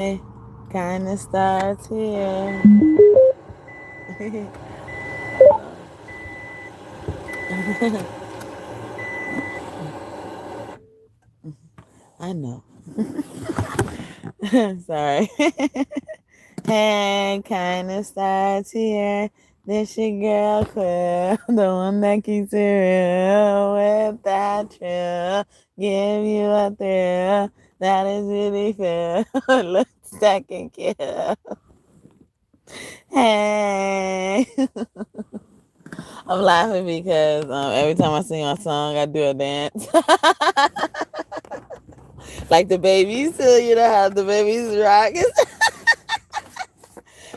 Kind of starts here. I know. Sorry. Hey, kind of starts here. This your girl Quill, the one that keeps it real with that trill. Give you a thrill that is really fair. Looks that can kill. Hey. I'm laughing because every time I sing my song, I do a dance. Like the babies, you know how the babies rock.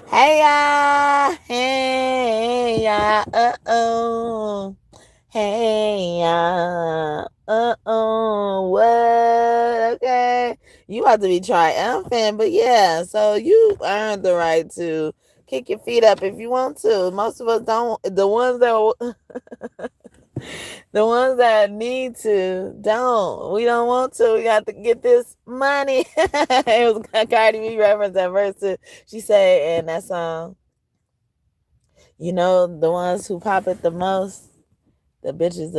Hey ya, hey ya, oh, hey ya, what? Okay, you about to be triumphant, but yeah, so you earned the right to kick your feet up if you want to. Most of us don't. The ones that need to don't. We don't want to. We got to get this money. It was Cardi B reference at verse 2. She said in that song, you know, the ones who pop it the most, the bitches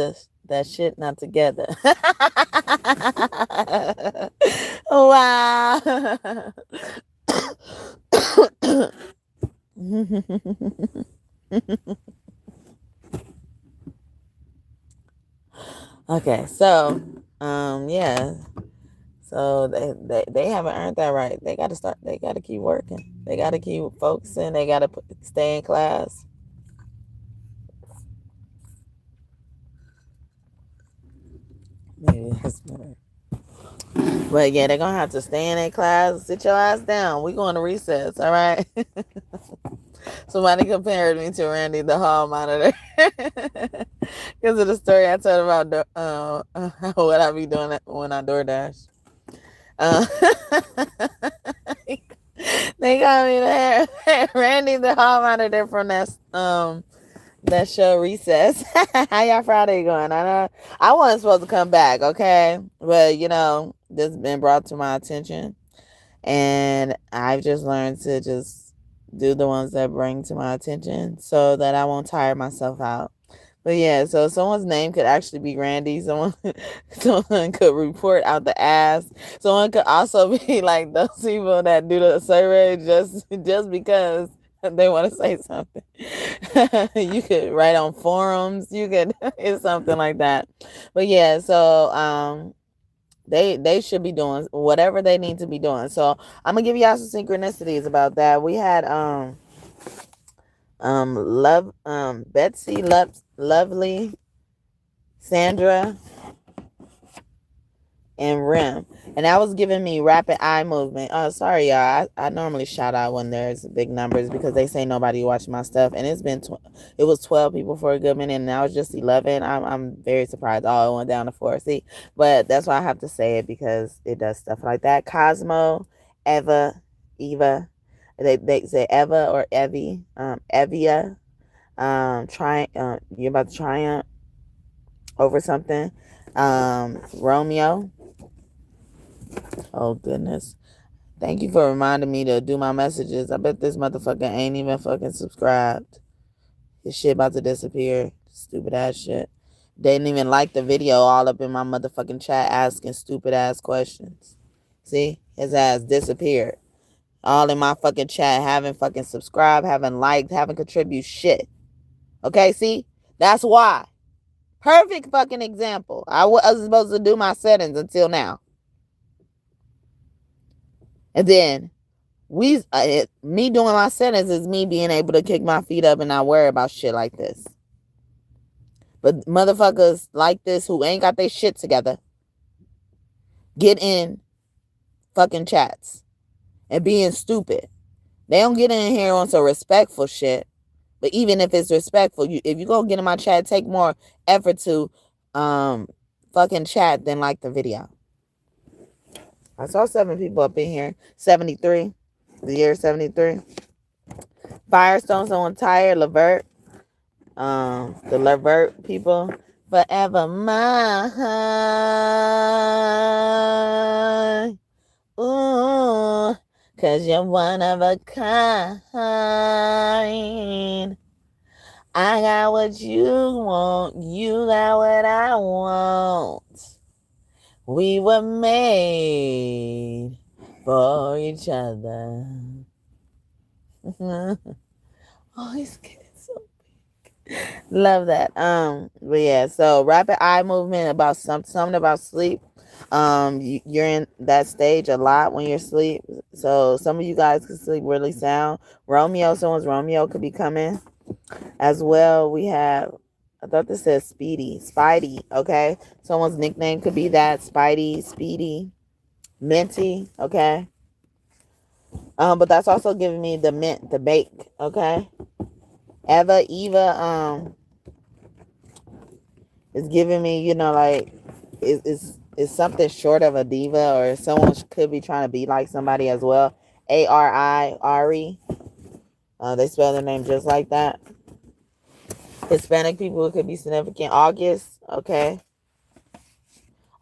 that shit not together. Wow. Okay, so yeah. So they haven't earned that right. They got to start. They got to keep working. They got to keep focusing. They got to stay in class. Maybe that's better. But yeah, they're gonna have to stay in their class. Sit your ass down. We going to recess. All right. Somebody compared me to Randy the hall monitor because of the story I told about what I be doing when I DoorDash. Uh, they got me there. Randy the hall monitor from that show Recess. How y'all Friday going? I know I wasn't supposed to come back, okay? But you know, this has been brought to my attention. And I've just learned to just do the ones that bring to my attention so that I won't tire myself out. But yeah, so someone's name could actually be Randy. Someone could report out the ass. Someone could also be like those people that do the survey just because they want to say something. You could write on forums. You could it's something like that. But yeah, so they should be doing whatever they need to be doing. So I'm gonna give y'all some synchronicities about that. We had love Betsy, Lovely, Sandra, and Rim, and that was giving me rapid eye movement. Oh, sorry y'all, I normally shout out when there's big numbers because they say nobody watched my stuff, and it's been it was 12 people for a good minute, and now it's just 11. I'm very surprised. Oh, it went down to 4. See, but that's why I have to say it because it does stuff like that. Cosmo, Eva, they say Eva or Evie, Evia, you're about to triumph over something. Romeo. Oh goodness. Thank you for reminding me to do my messages. I bet this motherfucker ain't even fucking subscribed. His shit about to disappear. Stupid ass shit. Didn't even like the video all up in my motherfucking chat asking stupid ass questions. See? His ass disappeared. All in my fucking chat, haven't fucking subscribed, haven't liked, haven't contributed shit. Okay, see? That's why. Perfect fucking example. I was supposed to do my settings until now. And then me doing my settings is me being able to kick my feet up and not worry about shit like this. But motherfuckers like this who ain't got their shit together get in fucking chats and being stupid. They don't get in here on some respectful shit. But even if it's respectful, if you go get in my chat, take more effort to fucking chat than like the video. I saw 7 people up in here. 73. The year 73. Firestone, someone tired. Levert. The Levert people. Forever mine. Ooh. 'cause you're one of a kind. I got what you want, you got what I want. We were made for each other. Oh, he's getting so big. Love that. But yeah, so rapid eye movement about something about sleep. You're in that stage a lot when you're asleep. So some of you guys can sleep really sound. Someone's Romeo could be coming as well. We have, I thought this says Speedy, Spidey. Okay, someone's nickname could be that, Spidey, Speedy, Minty. Okay, but that's also giving me the mint, the bake. Okay, Eva, is giving me, like is something short of a diva, or someone could be trying to be like somebody as well. Ari. They spell their name just like that. Hispanic people could be significant. August, okay.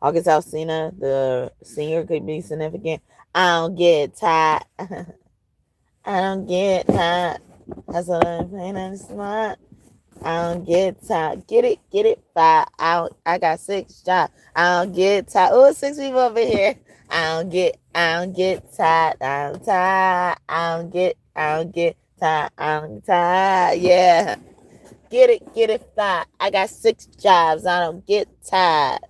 August Alsina, the singer, could be significant. I don't get tired. I don't get tired. That's what I'm saying. I'm smart. I don't get tired. Get it, 5 out. I got 6 jobs. I don't get tired. Oh, 6 people over here. I don't get tired. I'm tired. I don't get tired. I'm tired. Yeah. Get it, 5. I got 6 jobs. I don't get tired.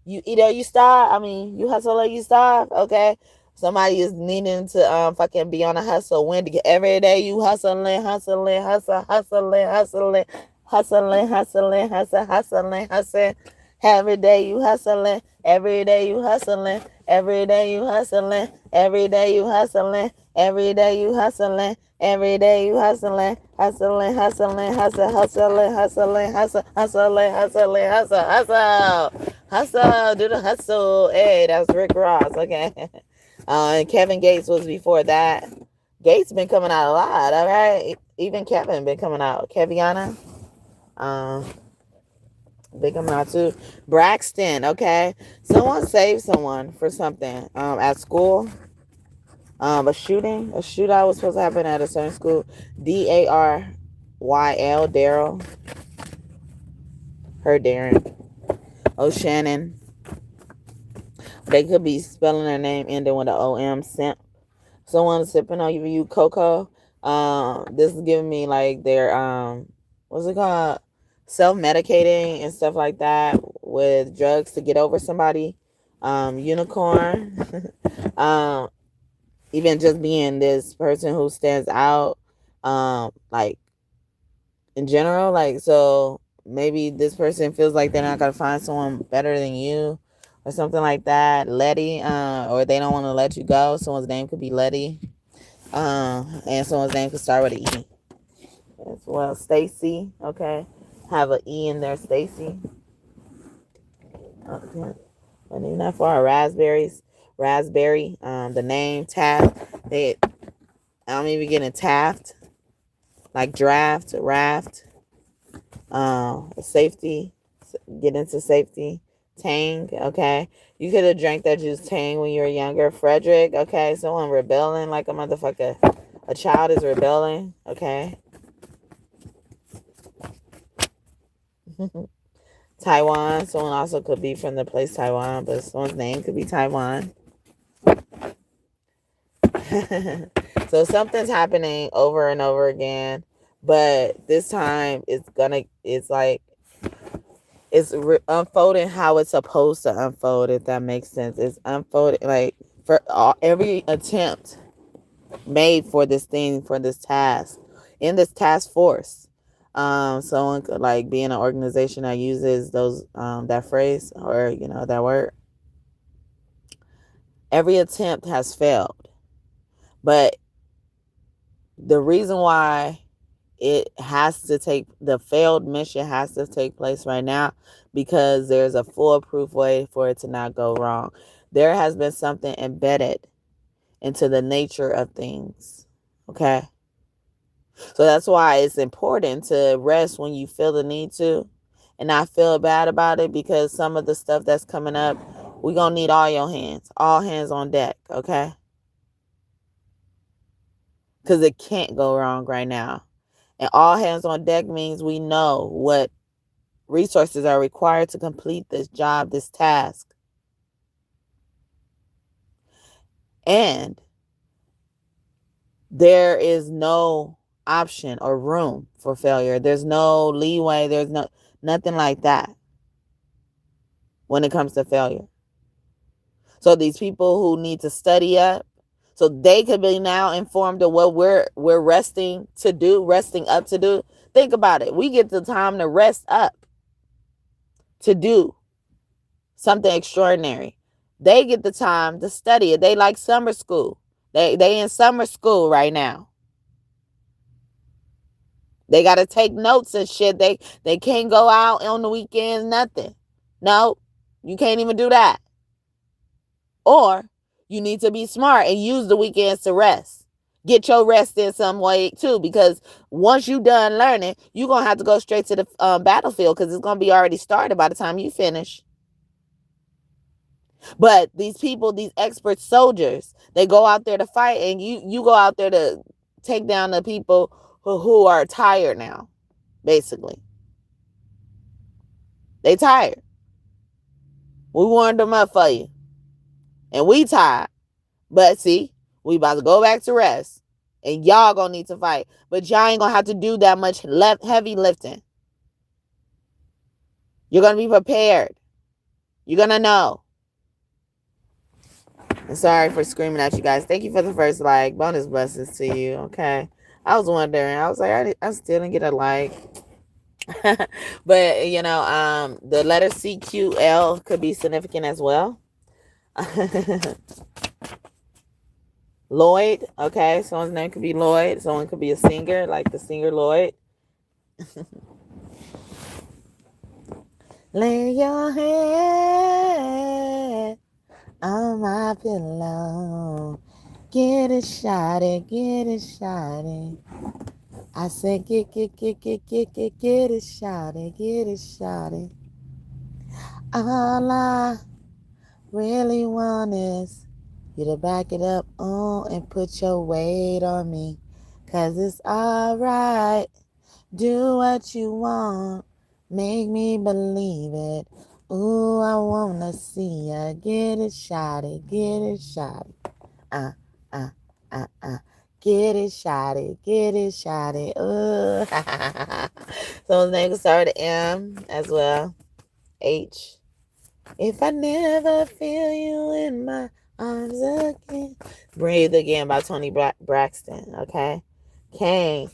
You either you starve. I mean, you hustle or you starve. Okay. Somebody is needing to fucking be on a hustle. When to get every day you hustling. Every day you hustling. Every day you hustling. Every day you hustling. Every day you hustling. Every day you hustling. Every day you hustling. Hustle. Hustle, do the hustle. Hey, that's Rick Ross. Okay. And Kevin Gates was before that. Gates been coming out a lot, all right? Even Kevin been coming out. Keviana, been coming out too. Braxton, okay? Someone saved someone for something at school. A shootout was supposed to happen at a certain school. Daryl, Daryl. Her Darren. Oh, Shannon. They could be spelling their name ending with an OM. Simp. Someone sipping on you, Coco. This is giving me like their what's it called? Self-medicating and stuff like that with drugs to get over somebody. Unicorn. Even just being this person who stands out. Like in general, like, so maybe this person feels like they're not gonna find someone better than you or something like that. Letty, or they don't want to let you go. Someone's name could be Letty, and someone's name could start with an E as well. Stacy, okay, have an E in there. Stacy. Okay, and even that far. Raspberry, the name Taft. I'm even getting Taft, like draft, raft. Safety, get into safety. Tang, okay. You could have drank that juice Tang when you were younger. Frederick, okay. Someone rebelling like a motherfucker. A child is rebelling, okay. Taiwan, someone also could be from the place Taiwan, but someone's name could be Taiwan. So something's happening over and over again, but this time it's unfolding how it's supposed to unfold, if that makes sense. It's unfolding like for every attempt made for this task, in this task force. Someone could like be in an organization that uses those that phrase, or that word. Every attempt has failed, but the reason why the failed mission has to take place right now, because there's a foolproof way for it to not go wrong. There has been something embedded into the nature of things. Okay. So that's why it's important to rest when you feel the need to, and not feel bad about it, because some of the stuff that's coming up, we're going to need all hands on deck. Okay. because it can't go wrong right now. And all hands on deck means we know what resources are required to complete this job, this task. And there is no option or room for failure. There's no leeway. There's nothing like that when it comes to failure. So these people who need to study up, so they could be now informed of what we're resting up to do. Think about it. We get the time to rest up to do something extraordinary. They get the time to study it. They like summer school. They in summer school right now. They got to take notes and shit. They can't go out on the weekends, nothing. No, you can't even do that. Or you need to be smart and use the weekends to rest. Get your rest in some way too, because once you done learning, you're going to have to go straight to the battlefield because it's going to be already started by the time you finish. But these people, these expert soldiers, they go out there to fight, and you go out there to take down the people who are tired now, basically. They tired. We warmed them up for you. And we tired. But see, we about to go back to rest. And y'all gonna need to fight. But y'all ain't gonna have to do that much heavy lifting. You're gonna be prepared. You're gonna know. And sorry for screaming at you guys. Thank you for the first like. Bonus blessings to you. Okay. I was wondering. I was like, I still didn't get a like. But the letter CQL could be significant as well. Lloyd, okay, someone's name could be Lloyd. Someone could be a singer, like the singer Lloyd. Lay your head on my pillow. Get it shotty, get it shotty. I said get it shotty, get it shotty. All I really want is you to back it up and put your weight on me. 'Cause it's alright. Do what you want. Make me believe it. Ooh, I wanna see ya. Get it shotty, get it shotty. Get it shotty, get it shotty. Ooh. Someone's name can start with M as well. H. If I never feel you in my arms again. Breathe Again by Tony Braxton. Okay. Cain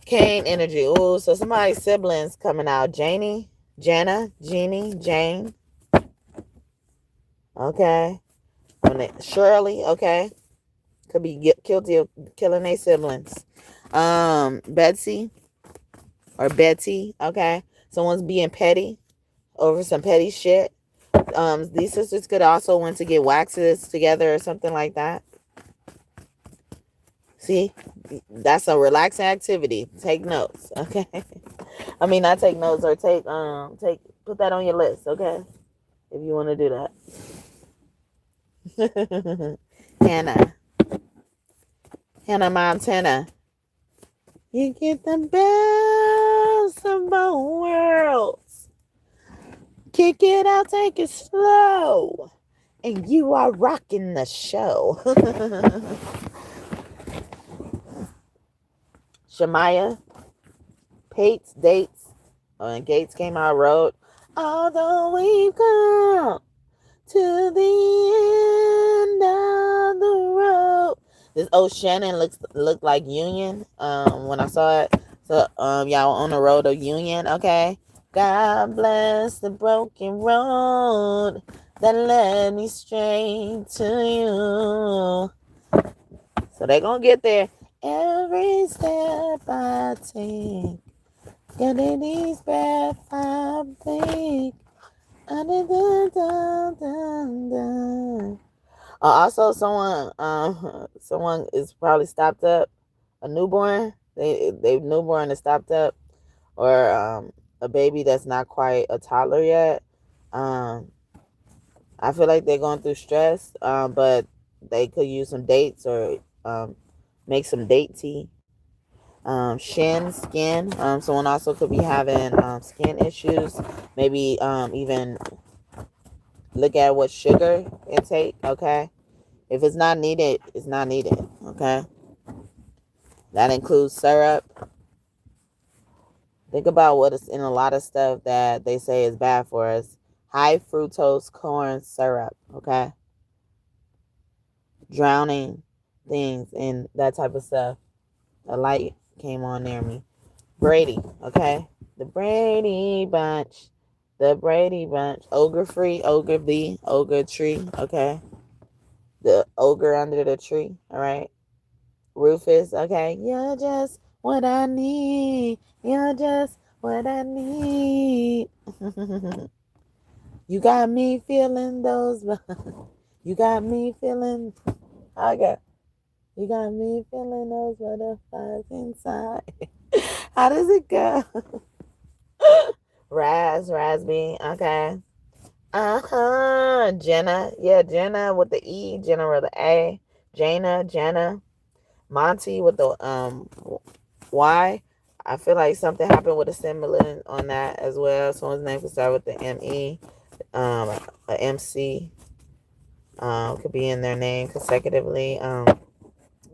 energy. Ooh, so somebody's siblings coming out. Janie, Jana, Jeannie, Jane. Okay. Shirley. Okay. Could be guilty of killing their siblings. Betsy or Betty. Okay. Someone's being petty over some petty shit. These sisters could also want to get waxes together or something like that. See, that's a relaxing activity. Take notes, okay? I mean, not take notes, or put that on your list, okay? If you want to do that. Hannah Montana. You get the best of both worlds. Kick it out, take it slow. And you are rocking the show. Shemaya, Pates, Dates, and Gates came out, wrote, although we've come to the end of the road. This Shannon looked like Union when I saw it. So y'all on the road of Union, okay? God bless the broken road that led me straight to you. So they're going to get there. Every step I take, getting these breath I take. Also, someone is probably stopped up. A newborn, they newborn is stopped up, or a baby that's not quite a toddler yet. I feel like they're going through stress, but they could use some dates or Make some date tea. Skin. Someone also could be having skin issues. Maybe even look at what sugar intake. Okay, if it's not needed, it's not needed. Okay, that includes syrup. Think about what is in a lot of stuff that they say is bad for us. High fructose corn syrup. Okay, drowning things and that type of stuff. A light came on near me. Brady, okay? The Brady Bunch. The Brady Bunch. Ogre free, ogre bee, ogre tree, okay? The ogre under the tree, all right? Rufus, okay? You're just what I need. You're just what I need. You got me feeling those. You got me feeling. Okay. You got me feeling those butterflies inside. How does it go? Raspy, okay. Jenna. Yeah, Jenna with the E, Jenna with the A. Jenna. Monty with the Y. I feel like something happened with a similar on that as well. Someone's name could start with the M-E. A MC. Could be in their name consecutively.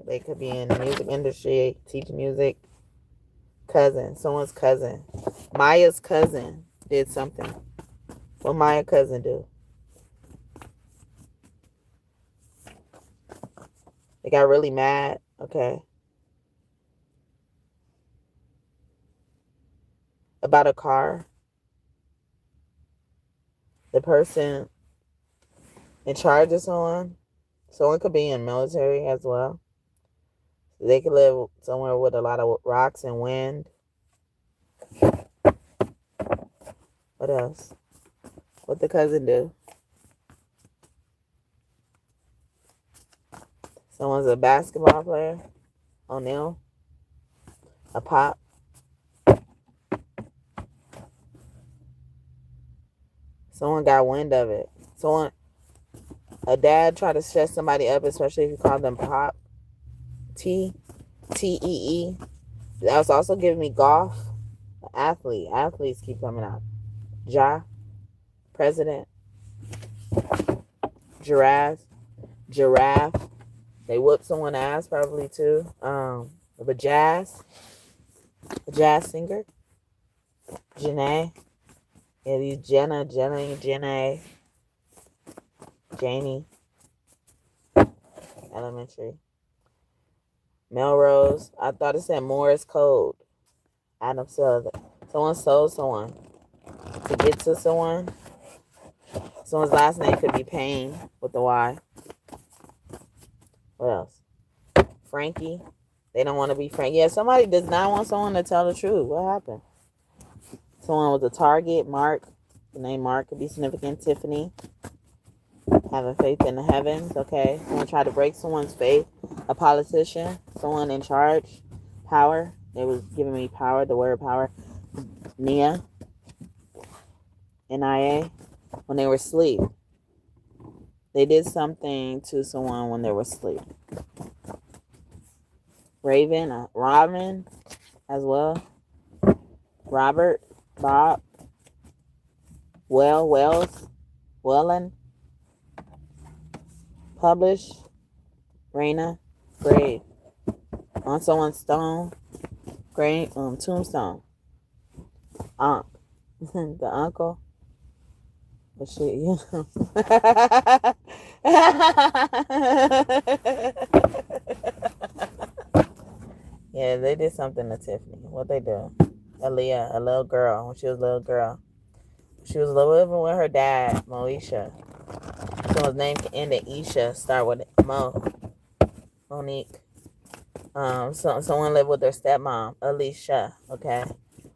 They could be in the music industry, teach music. Cousin, someone's cousin. Maya's cousin did something. What Maya's cousin do? They got really mad. Okay. About a car. The person in charge of someone. Someone could be in military as well. They could live somewhere with a lot of rocks and wind. What else? What the cousin do? Someone's a basketball player. O'Neal. A pop. Someone got wind of it. A dad tried to shut somebody up, especially if you call them pop. T-E-E. That was also giving me golf. Athlete. Athletes keep coming out. President. Giraffe. They whooped someone's ass probably too. A jazz singer. Janae. Yeah, these Jenna, Janae. Janie. Elementary. Melrose. I thought it said Morse code. Adam sold it. Someone sold someone. To get to someone. Someone's last name could be Payne with the Y. What else? Frankie. They don't want to be Frank. Yeah, somebody does not want someone to tell the truth. What happened? Someone with a target. Mark. The name Mark could be significant. Tiffany. Having faith in the heavens. Okay. Someone tried to break someone's faith. A politician. Someone in charge. Power. They was giving me power. The word power. Nia. NIA. When they were asleep. They did something to someone when they were asleep. Raven. Robin as well. Robert. Bob. Wells. Wellen. Publish. Raina. Grave. On someone's stone. Grave. Tombstone. Unc. The uncle. But shit, yeah. Yeah, they did something to Tiffany. What they do? Aaliyah, a little girl. When she was a little girl. She was living with her dad, Moesha. Someone's name can end in Isha. Start with Monique. Someone lived with their stepmom, Alicia. Okay,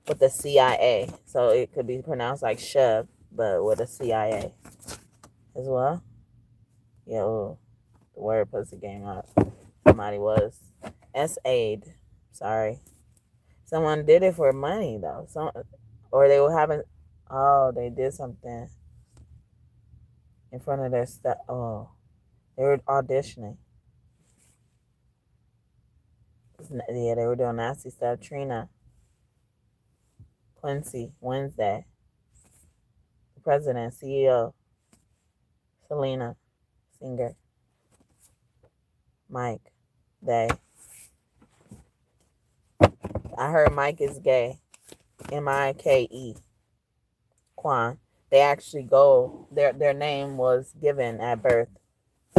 with the CIA. So it could be pronounced like Shub, but with a CIA as well. Yeah, ooh, the word puts the game up. Somebody was S-aid. Sorry. Someone did it for money though. Or they were having. Oh, they did something in front of their stuff. Oh, they were auditioning. Yeah, they were doing nasty stuff. Trina, Quincy, Wednesday, the president, CEO, Selena, singer, Mike, they. I heard Mike is gay. Mike, Quan. They actually go. Their name was given at birth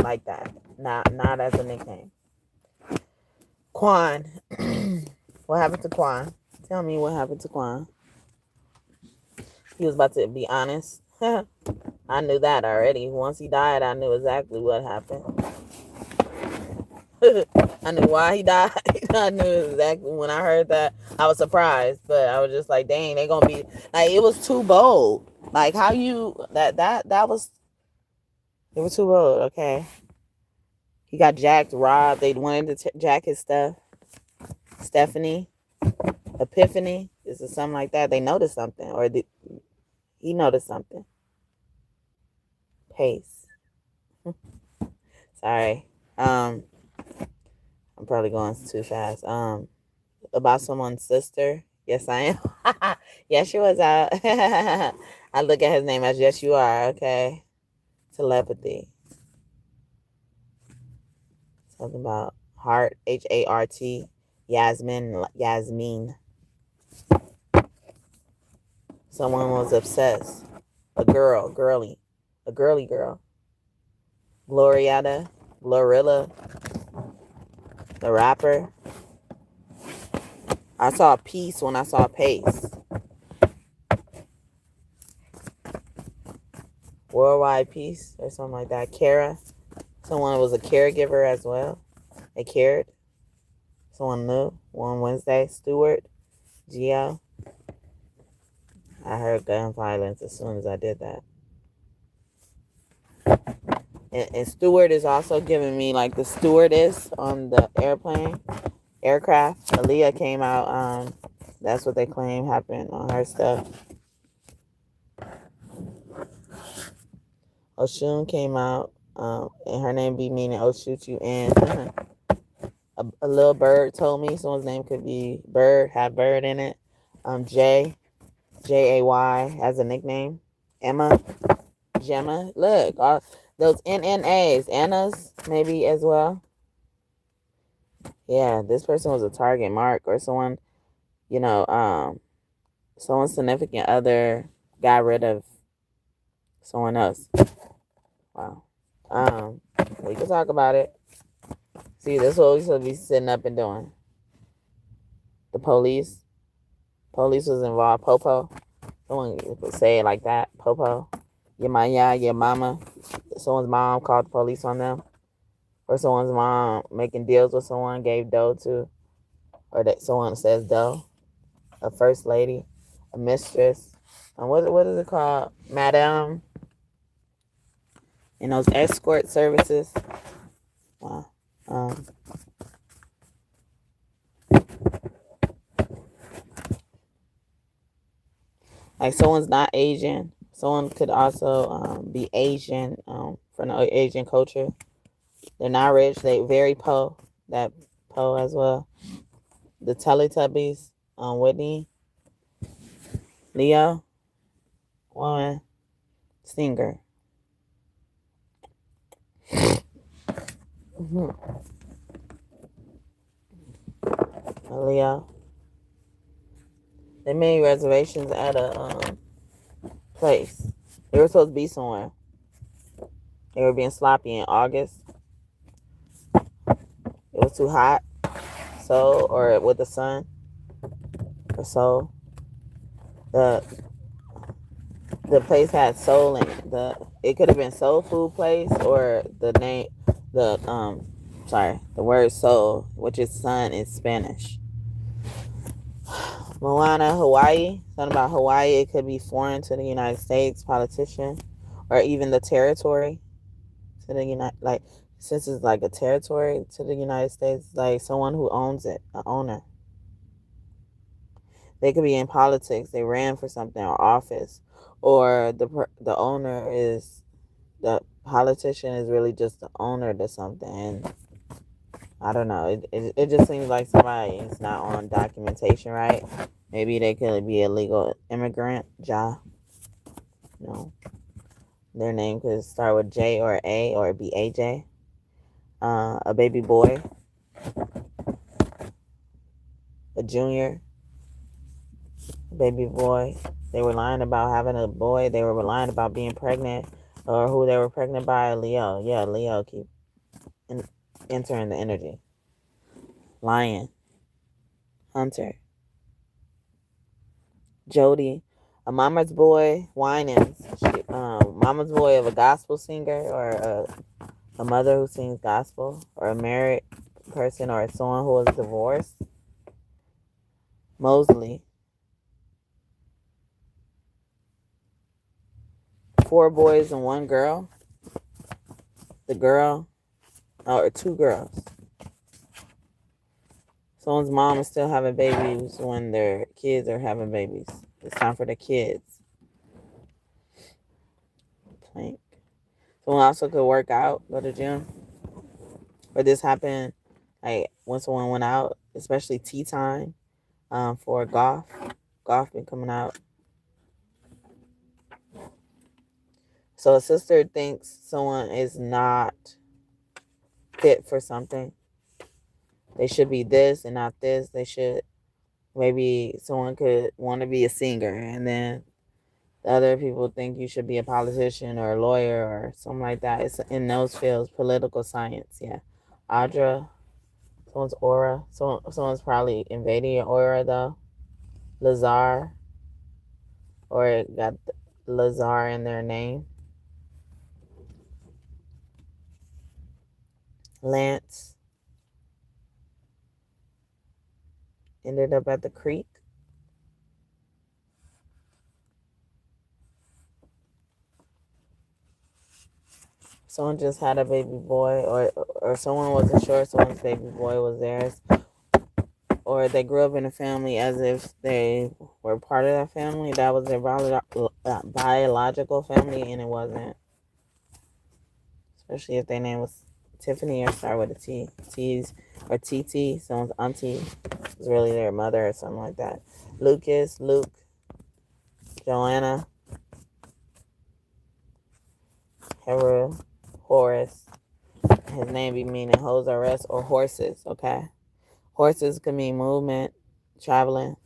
like that, not as a nickname. Quan. What happened to Quan? Tell me what happened to Quan. He was about to be honest. I knew that already. Once he died, I knew exactly what happened. I knew why he died. I knew exactly. When I heard that, I was surprised, but I was just like, dang, they gonna be like, it was too bold. Like how you that was, it was too bold. Okay, he got jacked, robbed. They wanted to jack his stuff. Stephanie, Epiphany, is it something like that? They noticed something, or he noticed something. Pace. Sorry. I'm probably going too fast. About someone's sister. Yes, I am. Yes, you was out. I look at his name as yes, you are. Okay. Telepathy. Something about heart. Hart. Yasmin. Someone was obsessed. A girly girl. Glorietta. Glorilla. The rapper. I saw peace when I saw pace. Worldwide peace or something like that. Kara. Someone was a caregiver as well. They cared. Someone new. One Wednesday. Stewart. Geo. I heard gun violence as soon as I did that. And Stewart is also giving me like the stewardess on the aircraft. Aaliyah came out. That's what they claim happened on her stuff. Oshun came out, and her name be meaning "Oh shoot you." And a little bird told me someone's name could be Bird, have bird in it. Jay has a nickname. Gemma. Look, all those NNAs, Anna's maybe as well. Yeah, this person was a target mark, or someone, someone's significant other got rid of someone else. Wow. We can talk about it. See, this is what we supposed to be sitting up and doing. The police was involved. Popo. Someone could say it like that. Popo. Your mama. Someone's mom called the police on them. Or someone's mom making deals with someone, gave dough to. Or that someone says dough. A first lady. A mistress. What is it called? Madam. And those escort services. Wow. Like someone's not Asian. Someone could also be Asian, from the Asian culture. They're not rich. They very poor. That poor as well. The Teletubbies, Whitney, Leo, woman, singer. Leo. They made reservations at a place. They were supposed to be somewhere. They were being sloppy in August. It was too hot. So, or with the sun. Or so. The place had soul in it. It could have been soul food place, or the word soul, which is sun in Spanish. Moana, Hawaii. Something about Hawaii. It could be foreign to the United States, politician, or even the territory to the like, since it's like a territory to the United States, like someone who owns it, an owner. They could be in politics. They ran for something, or office, or the owner is, the politician is really just the owner to something. And I don't know. It just seems like somebody is not on documentation right. Maybe they could be a legal immigrant. No. Their name could start with J or A or be AJ. A baby boy. A junior. A baby boy. They were lying about having a boy. They were lying about being pregnant or who they were pregnant by. Leo. Yeah, Leo keep entering the energy. Lion. Hunter. Jody. A mama's boy. Winans. Mama's boy of a gospel singer or a mother who sings gospel or a married person or someone who was divorced. Mosley. 4 boys and 1 girl. The girl, or 2 girls. Someone's mom is still having babies when their kids are having babies. It's time for the kids. Plank. Someone also could work out, go to gym. Or this happened like when someone went out, especially tea time for golf. Golf been coming out. So a sister thinks someone is not fit for something. They should be this and not this. They should, maybe someone could want to be a singer, and then the other people think you should be a politician or a lawyer or something like that. It's in those fields, political science, yeah. Audra, someone's aura. Someone's probably invading your aura, though. Lazar, or it got Lazar in their name. Lance ended up at the creek. Someone just had a baby boy, or someone wasn't sure someone's baby boy was theirs, or they grew up in a family as if they were part of that family. That was their biological family, and it wasn't. Especially if their name was Tiffany or start with a T. T's or TT, someone's auntie is really their mother or something like that. Lucas, Luke, Joanna, Heru, Horace. His name be meaning hoes or rest or horses, okay? Horses could mean movement, traveling,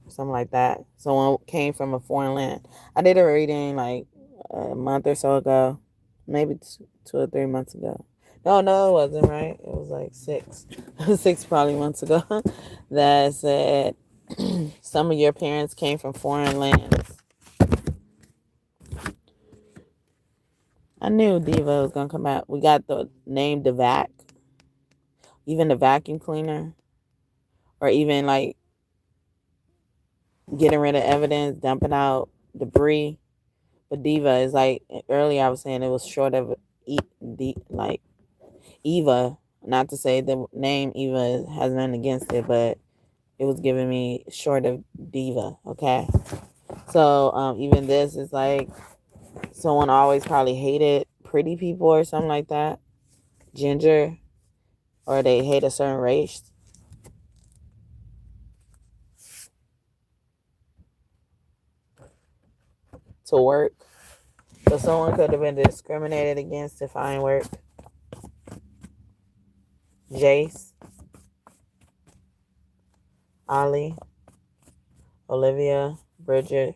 something like that. Someone came from a foreign land. I did a reading like a month or so ago, maybe 2 or 3 months ago. No, it wasn't, right? It was like 6 probably months ago, that said some of your parents came from foreign lands. I knew Diva was going to come out. We got the name Devac, even the vacuum cleaner, or even like getting rid of evidence, dumping out debris. But Diva is like, earlier I was saying it was short of like Eva. Not to say the name Eva has nothing against it, but it was giving me short of diva, okay? So even this is like someone always probably hated pretty people or something like that. Ginger, or they hate a certain race. To work. So someone could have been discriminated against to find work. Jace, Ollie, Olivia, Bridgerton,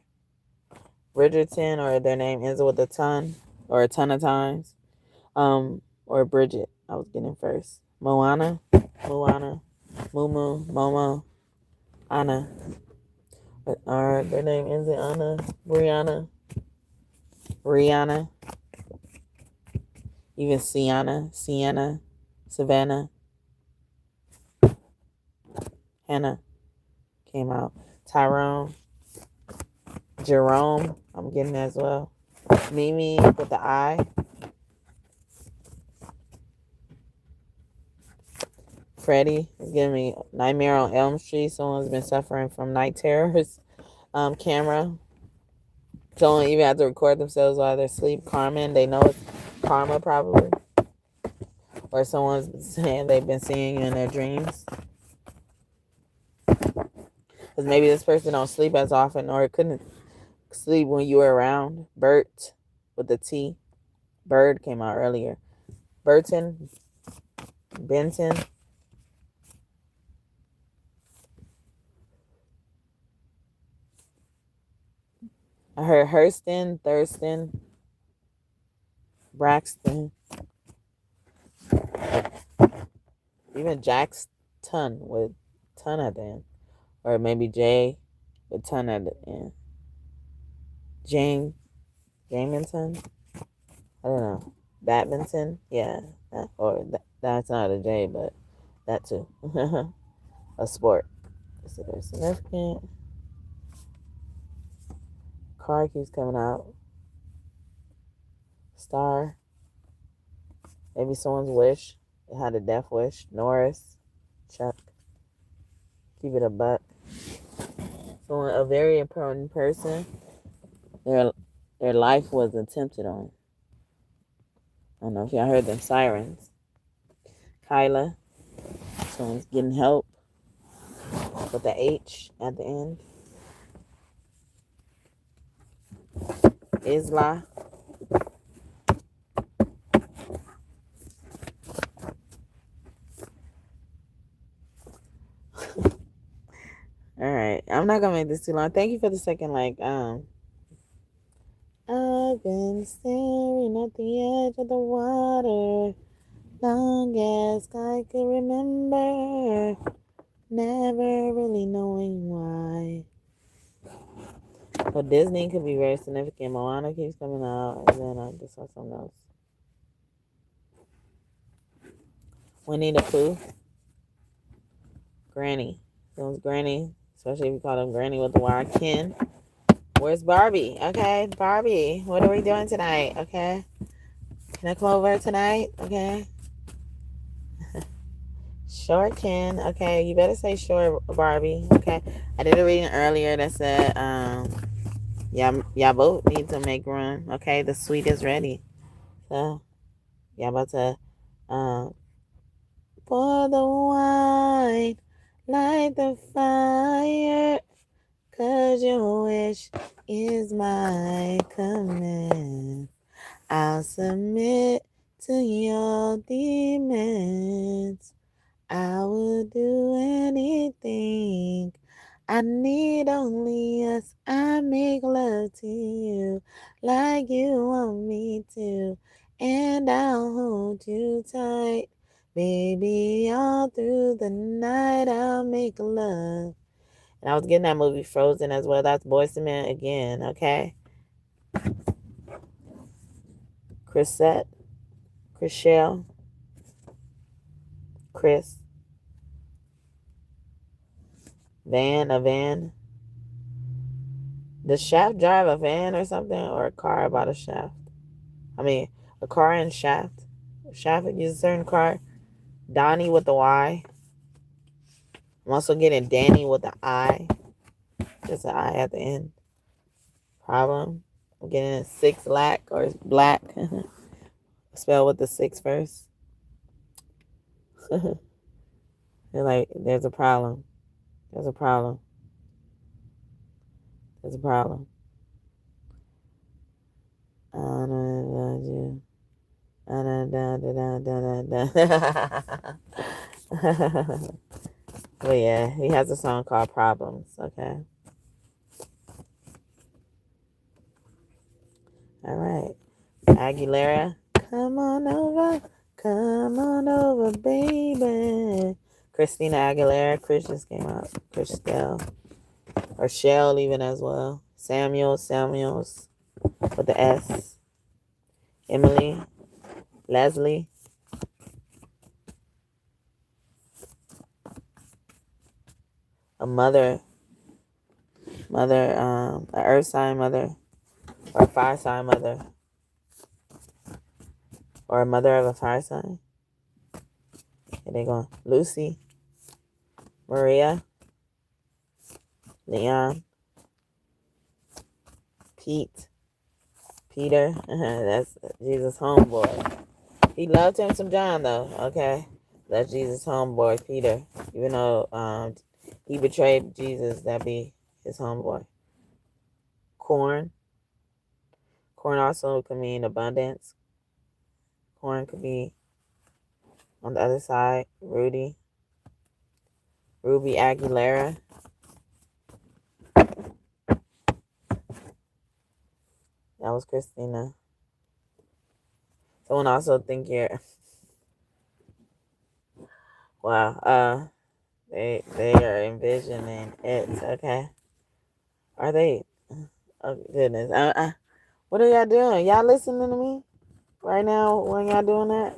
or their name ends with a ton or a ton of times. Or Bridget, I was getting first. Moana, Mumu, Momo, Anna. Or their name ends in Anna, Brianna, Rihanna, even Sienna, Savannah, Hannah came out. Tyrone, Jerome, I'm getting that as well. Mimi with the I. Freddie is giving me Nightmare on Elm Street. Someone's been suffering from night terrors. Camera. Someone even had to record themselves while they're asleep. Carmen, they know it's karma probably. Or someone's saying they've been seeing you in their dreams. Because maybe this person don't sleep as often, or couldn't sleep when you were around. Bert with the T. Bird came out earlier. Burton. Benton. I heard Hurston, Thurston, Braxton, even Jackson with ton at the end. Or maybe J with ton at the end. Jamington? I don't know. Badminton? Yeah. That's not a J, but that too. A sport. Is it significant? Car keeps coming out. Star. Maybe someone's wish. It had a death wish. Norris. Chuck. Keep it a buck. Someone, a very important person. Their life was attempted on. I don't know if y'all heard them sirens. Kyla. Someone's getting help. With the H at the end. Isla. All right, I'm not gonna make this too long. Thank you for the second like. I've been staring at the edge of the water long as I can remember, never really knowing why. But Disney could be very significant. Moana keeps coming out, and then I just saw something else. Winnie the Pooh. Granny. Someone's Granny. Especially if you call them Granny with the Y. Ken. Where's Barbie? Okay, Barbie. What are we doing tonight? Okay. Can I come over tonight? Okay. Sure, Ken. Okay, you better say sure, Barbie. Okay. I did a reading earlier that said, y'all both need to make room. Okay, the suite is ready. So, y'all about to, pour the wine, light the fire, 'cause your wish is my command. I'll submit to your demands. I will do anything. I need only us. I make love to you like you want me to. And I'll hold you tight. Baby, all through the night I'll make love. And I was getting that movie Frozen as well. That's Boyz II Men again, okay? Chriselle, Chris, a van. Does Shaft drive a van or something? Or a car about a shaft? I mean, a car and shaft. Shaft uses a certain car. Donnie with the Y. I'm also getting Danny with the I. Just an I at the end. Problem. I'm getting 6 lack or black. Spell with the 6 first. They're like, there's a problem. There's a problem. There's a problem. I don't know you. But yeah, he has a song called Problems, okay? All right. Aguilera, come on over, baby. Christina Aguilera, Chris just came out. Christelle. Or Shell even as well. Samuels, with the S. Emily, Leslie. A mother, an earth sign mother, or a fire sign mother, or a mother of a fire sign. Here they go. Lucy, Maria, Leon, Peter, that's Jesus' homeboy. He loved him some John though. Okay, that's Jesus' homeboy Peter. Even though he betrayed Jesus, that be his homeboy. Corn. Corn also could mean abundance. Corn could be on the other side. Ruby Aguilera. That was Christina. Someone also think you're wow. They are envisioning it. Okay. Are they? Oh goodness. What are y'all doing? Y'all listening to me right now when y'all doing that?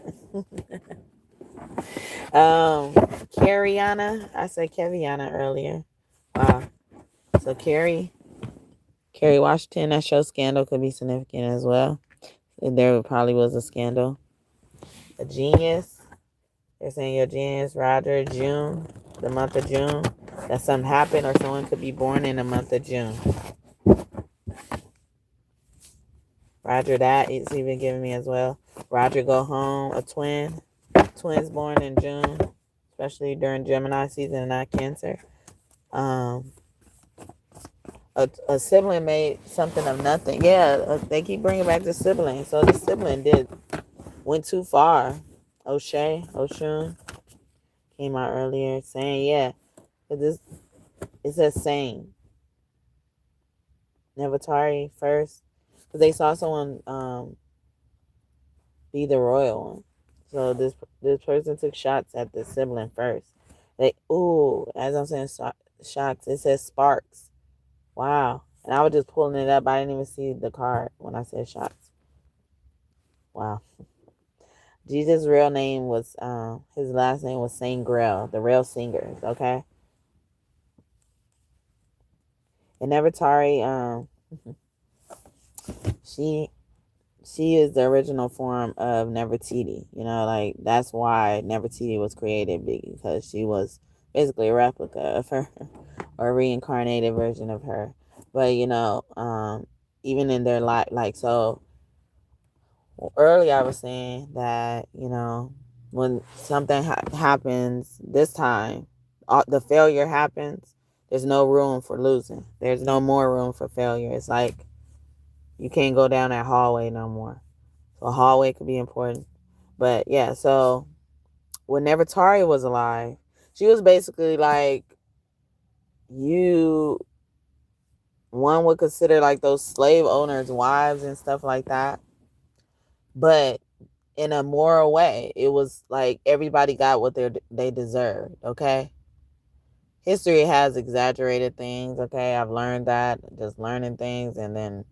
Carriana. I said Keviana earlier. Wow. So Carrie Washington, that show Scandal could be significant as well. There probably was a scandal. A genius. They're saying you're a genius. Roger, June. The month of June. That something happened or someone could be born in the month of June. Roger, that it's even giving me as well. Roger, go home. A twin. Twins born in June. Especially during Gemini season and not Cancer. A sibling made something of nothing. Yeah, they keep bringing back the sibling. So the sibling went too far. Oshun came out earlier saying, yeah, this it says same. Nevatari first, because they saw someone be the royal one. So this person took shots at the sibling first. As I'm saying shots, it says sparks. Wow. And I was just pulling it up. I didn't even see the card when I said shots. Wow. Jesus' real name was, his last name was Saint Grail, the real singers, okay? And Nevertari, she is the original form of Nefertiti. You know, like, that's why Nefertiti was created, because she was basically a replica of her, or a reincarnated version of her. But, even in their life, like, so earlier I was saying that, when something happens this time, the failure happens, there's no room for losing. There's no more room for failure. It's like you can't go down that hallway no more. So a hallway could be important. But yeah, so whenever Tari was alive, she was basically like, one would consider like those slave owners' wives and stuff like that. But in a moral way, it was like everybody got what they deserved, okay? History has exaggerated things, okay? I've learned that, just learning things, and then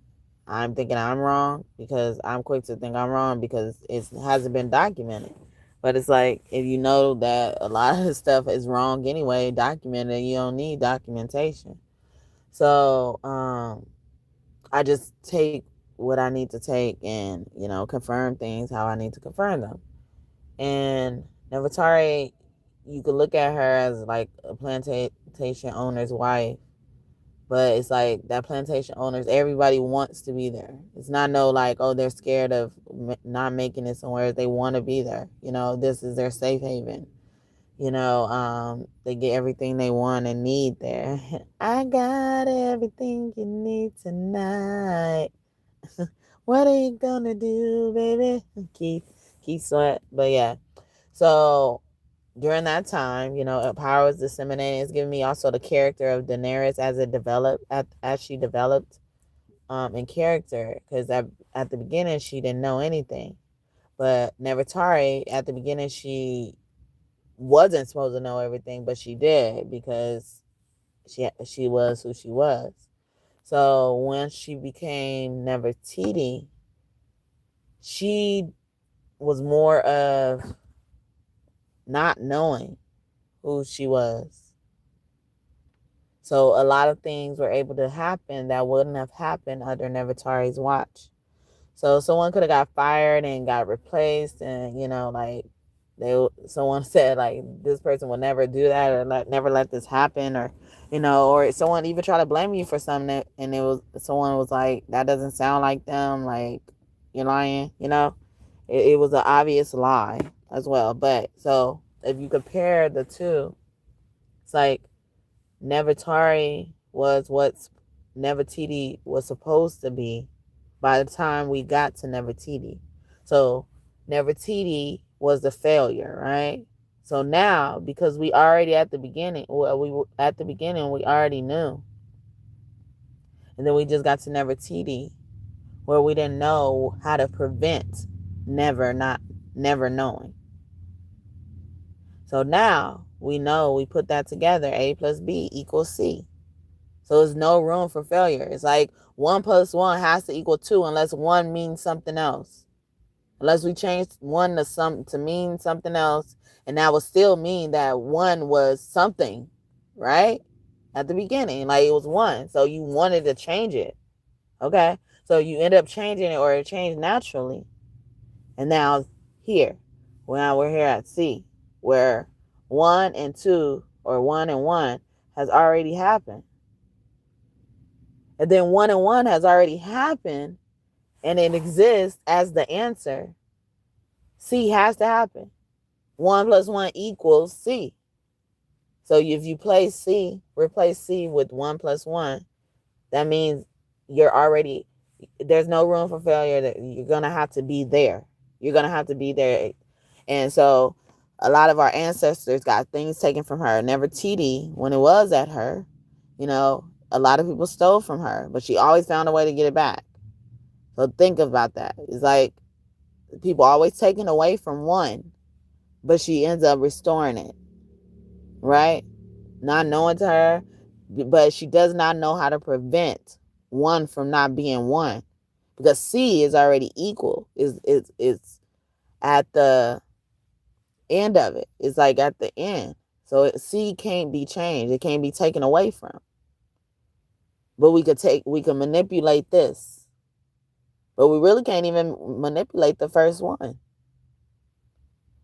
I'm thinking I'm wrong because I'm quick to think I'm wrong because it hasn't been documented. But it's like, if you know that a lot of the stuff is wrong anyway, documented, you don't need documentation. So I just take what I need to take and, confirm things how I need to confirm them. And Nefertari, you could look at her as like a plantation owner's wife, but it's like that plantation owners, everybody wants to be there. It's not no like, oh, they're scared of not making it somewhere. They want to be there. This is their safe haven. They get everything they want and need there. I got everything you need tonight. What are you gonna do, baby? Keith Sweat. But yeah. So during that time, power was disseminated. It's giving me also the character of Daenerys as she developed in character. Because at the beginning, she didn't know anything. But Nefertari, at the beginning, she wasn't supposed to know everything, but she did because she was who she was. So when she became Nefertiti, she was more of not knowing who she was. So a lot of things were able to happen that wouldn't have happened under Nefertari's watch. So someone could have got fired and got replaced, and someone said like this person will never do that or never let this happen, or or someone even try to blame you for something, and someone was like, that doesn't sound like them, like you're lying, It was an obvious lie as well. But so if you compare the two, it's like Nefertari was what Nefertiti was supposed to be by the time we got to Nefertiti. So Nefertiti was the failure, right? So now, because we already at the beginning, well, we were at the beginning, we already knew, and then we just got to Nefertiti, where we didn't know how to prevent never knowing. So now we know, we put that together, A plus B equals C. So there's no room for failure. It's like 1 plus 1 has to equal 2 unless 1 means something else. Unless we change 1 to mean something else, and that would still mean that 1 was something, right? At the beginning, like it was 1. So you wanted to change it. Okay? So you end up changing it, or it changed naturally. And now here, now we're here at C, where 1 and 2, or 1 and 1 has already happened. And then 1 and 1 has already happened, and it exists as the answer. C has to happen. 1 plus 1 equals C. So if you replace C with 1 plus 1, that means there's no room for failure. That you're going to have to be there. You're going to have to be there. And so a lot of our ancestors got things taken from her. Nefertiti, when it was at her, a lot of people stole from her, but she always found a way to get it back. So think about that. It's like people always taking away from one, but she ends up restoring it, right? Not knowing to her, but she does not know how to prevent one from not being one, because C is already equal. It's at the end of it. It's like at the end. So C can't be changed. It can't be taken away from. But we can manipulate this. But we really can't even manipulate the first one.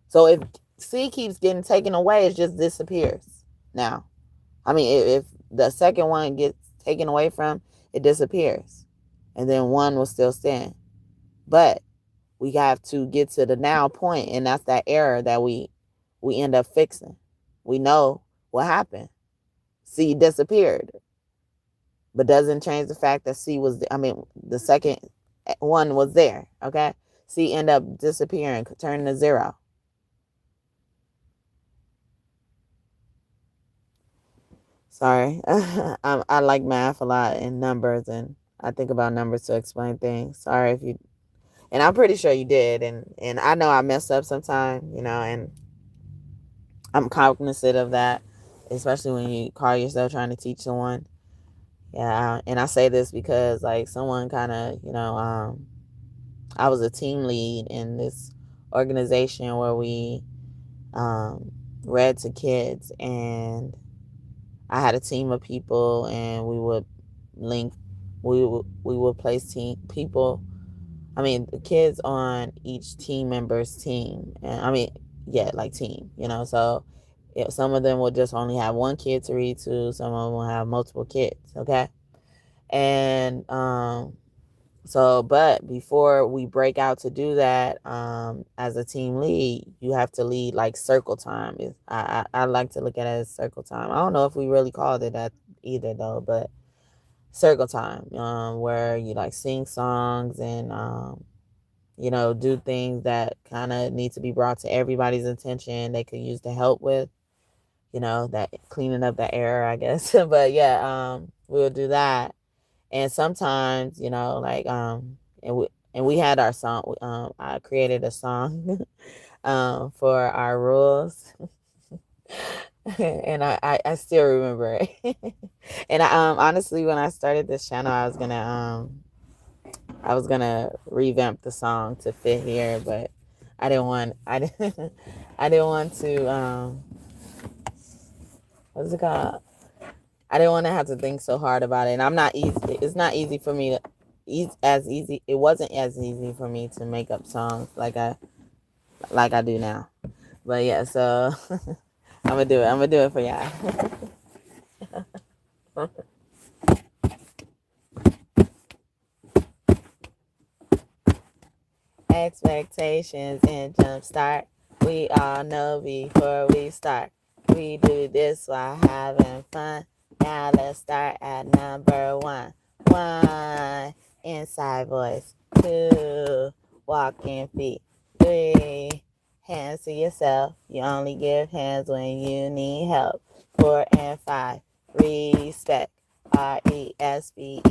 So if C keeps getting taken away, it just disappears. Now, I mean, if the second one gets taken away from, it disappears. And then one will still stand. But we have to get to the now point, and that's that error that we end up fixing. We know what happened. C disappeared. But doesn't change the fact that the second one was there, okay? C end up disappearing, turning to 0. Sorry. I like math a lot and numbers, and I think about numbers to explain things. Sorry if you, and I'm pretty sure you did, and I know I mess up sometimes, and I'm cognizant of that, especially when you call yourself trying to teach someone. Yeah, and I say this because, like, someone kind of, I was a team lead in this organization where we read to kids, and I had a team of people, and we would place the kids on each team member's team, and team, so some of them will just only have one kid to read to, some of them will have multiple kids, okay? And but before we break out to do that, as a team lead, you have to lead like circle time. I like to look at it as circle time. I don't know if we really called it that either though, but circle time, where you like sing songs and do things that kind of need to be brought to everybody's attention. They could use the help with, that cleaning up that error, I guess. But yeah, we'll do that. And sometimes, and we had our song. I created a song for our rules, and I still remember it. And honestly, when I started this channel, I was gonna revamp the song to fit here, but I didn't want to what's it called? I didn't want to have to think so hard about it, and I'm not easy. It's not easy for me to It wasn't as easy for me to make up songs like I do now. But yeah, so I'm gonna do it. I'm gonna do it for y'all. X expectations and jumpstart. We all know before we start. We do this while having fun. Now let's start at number one. One, inside voice. Two, walking feet. Three, hands to yourself. You only give hands when you need help. 4 and 5, respect. RESPECT,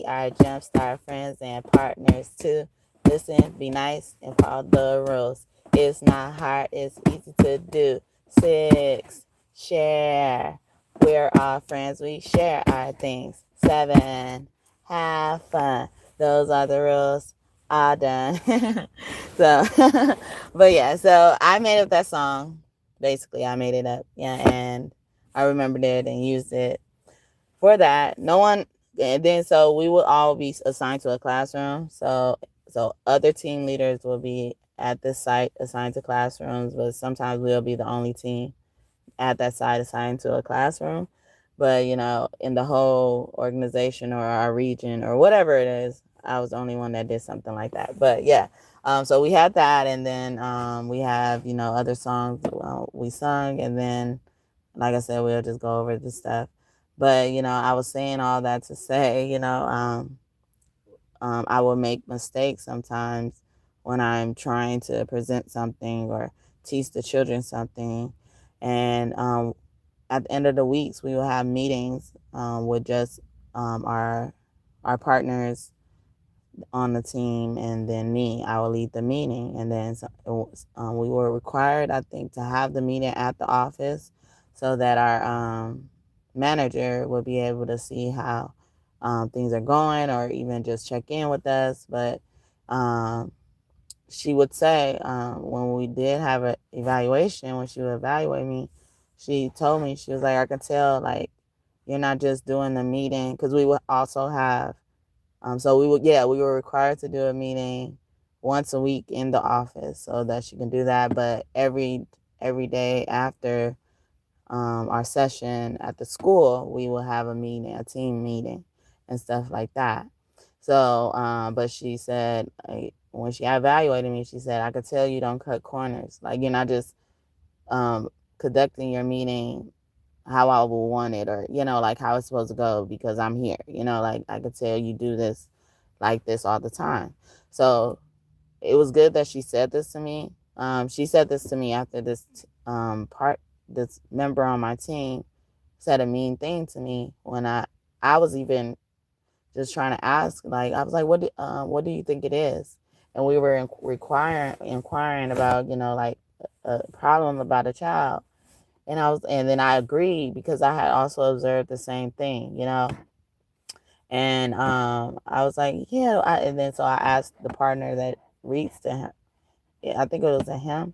our jumpstart friends and partners too. Listen, be nice, and follow the rules. It's not hard, it's easy to do. 6, share. We're all friends, we share our things. 7, have fun. Those are the rules. All done. So, but yeah, so I made up that song. Basically, I made it up. Yeah, and I remembered it and used it for that. No one, and then so we will all be assigned to a classroom. So other team leaders will be at this site assigned to classrooms, but sometimes we'll be the only team at that site assigned to a classroom. But in the whole organization or our region or whatever it is, I was the only one that did something like that. But yeah, so we had that, and then we have other songs we sung, and then like I said, we'll just go over the stuff. But I was saying all that to say, I will make mistakes sometimes when I'm trying to present something or teach the children something. And at the end of the weeks, we will have meetings with just our partners on the team, and then me. I will lead the meeting, and then we were required, I think, to have the meeting at the office so that our manager would be able to see how things are going, or even just check in with us. But she would say, when we did have an evaluation, when she would evaluate me, she told me, she was like, I can tell, like, you're not just doing the meeting, because we would also have so we were required to do a meeting once a week in the office so that she can do that. But every day after our session at the school, we will have a meeting, a team meeting, and stuff like that. So, but she said, when she evaluated me, she said, I could tell you don't cut corners. Like, you're not just conducting your meeting how I would want it, or like how it's supposed to go, because I'm here. Like, I could tell you do this like this all the time. So it was good that she said this to me. She said this to me after this member on my team said a mean thing to me when I was even just trying to ask. Like, I was like, what do you think it is? And we were inquiring about like a problem about a child. And then I agreed, because I had also observed the same thing. And I was like, yeah. And then so I asked the partner that reads to him. Yeah, I think it was a him,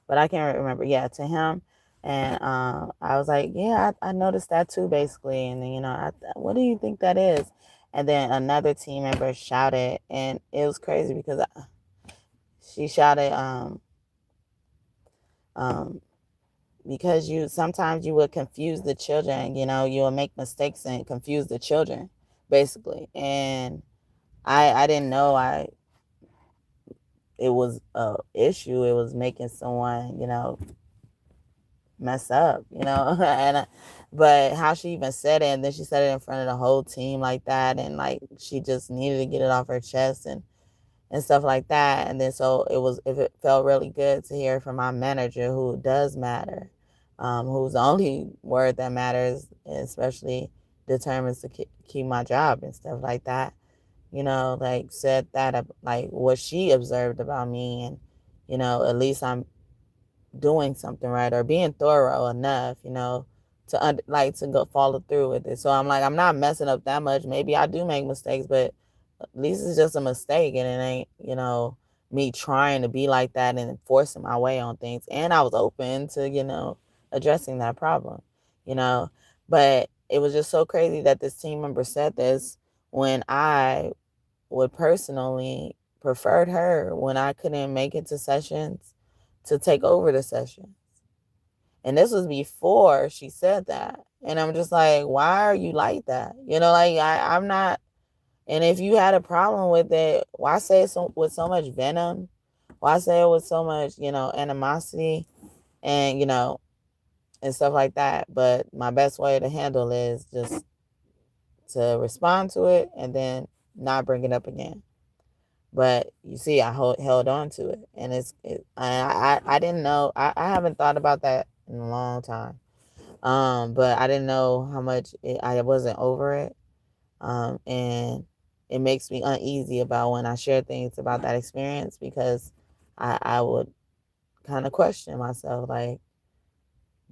but I can't remember. Yeah, to him. And I was like, yeah, I noticed that too, basically. And then what do you think that is? And then another team member shouted, and it was crazy because she shouted, because sometimes you would confuse the children. You will make mistakes and confuse the children, basically. And I didn't know it was a issue. It was making someone mess up, and but how she even said it, and then she said it in front of the whole team like that, and like she just needed to get it off her chest and stuff like that. And then so it felt really good to hear from my manager, who does matter, who's the only word that matters, especially determines to keep my job and stuff like that. Like, said that, like, what she observed about me, and at least I'm doing something right, or being thorough enough, to go follow through with it. So I'm like, I'm not messing up that much. Maybe I do make mistakes, but at least it's just a mistake, and it ain't, me trying to be like that and forcing my way on things. And I was open to, addressing that problem, but it was just so crazy that this team member said this when I would personally preferred her when I couldn't make it to sessions to take over the session. And this was before she said that. And I'm just like, why are you like that? Like, I'm not, And if you had a problem with it, why say it with so much venom? Why say it with so much, animosity and, and stuff like that? But my best way to handle is just to respond to it and then not bring it up again. But you see, I held on to it, and I didn't know. I haven't thought about that in a long time. But I didn't know how much I wasn't over it. And it makes me uneasy about when I share things about that experience, because I would kind of question myself, like,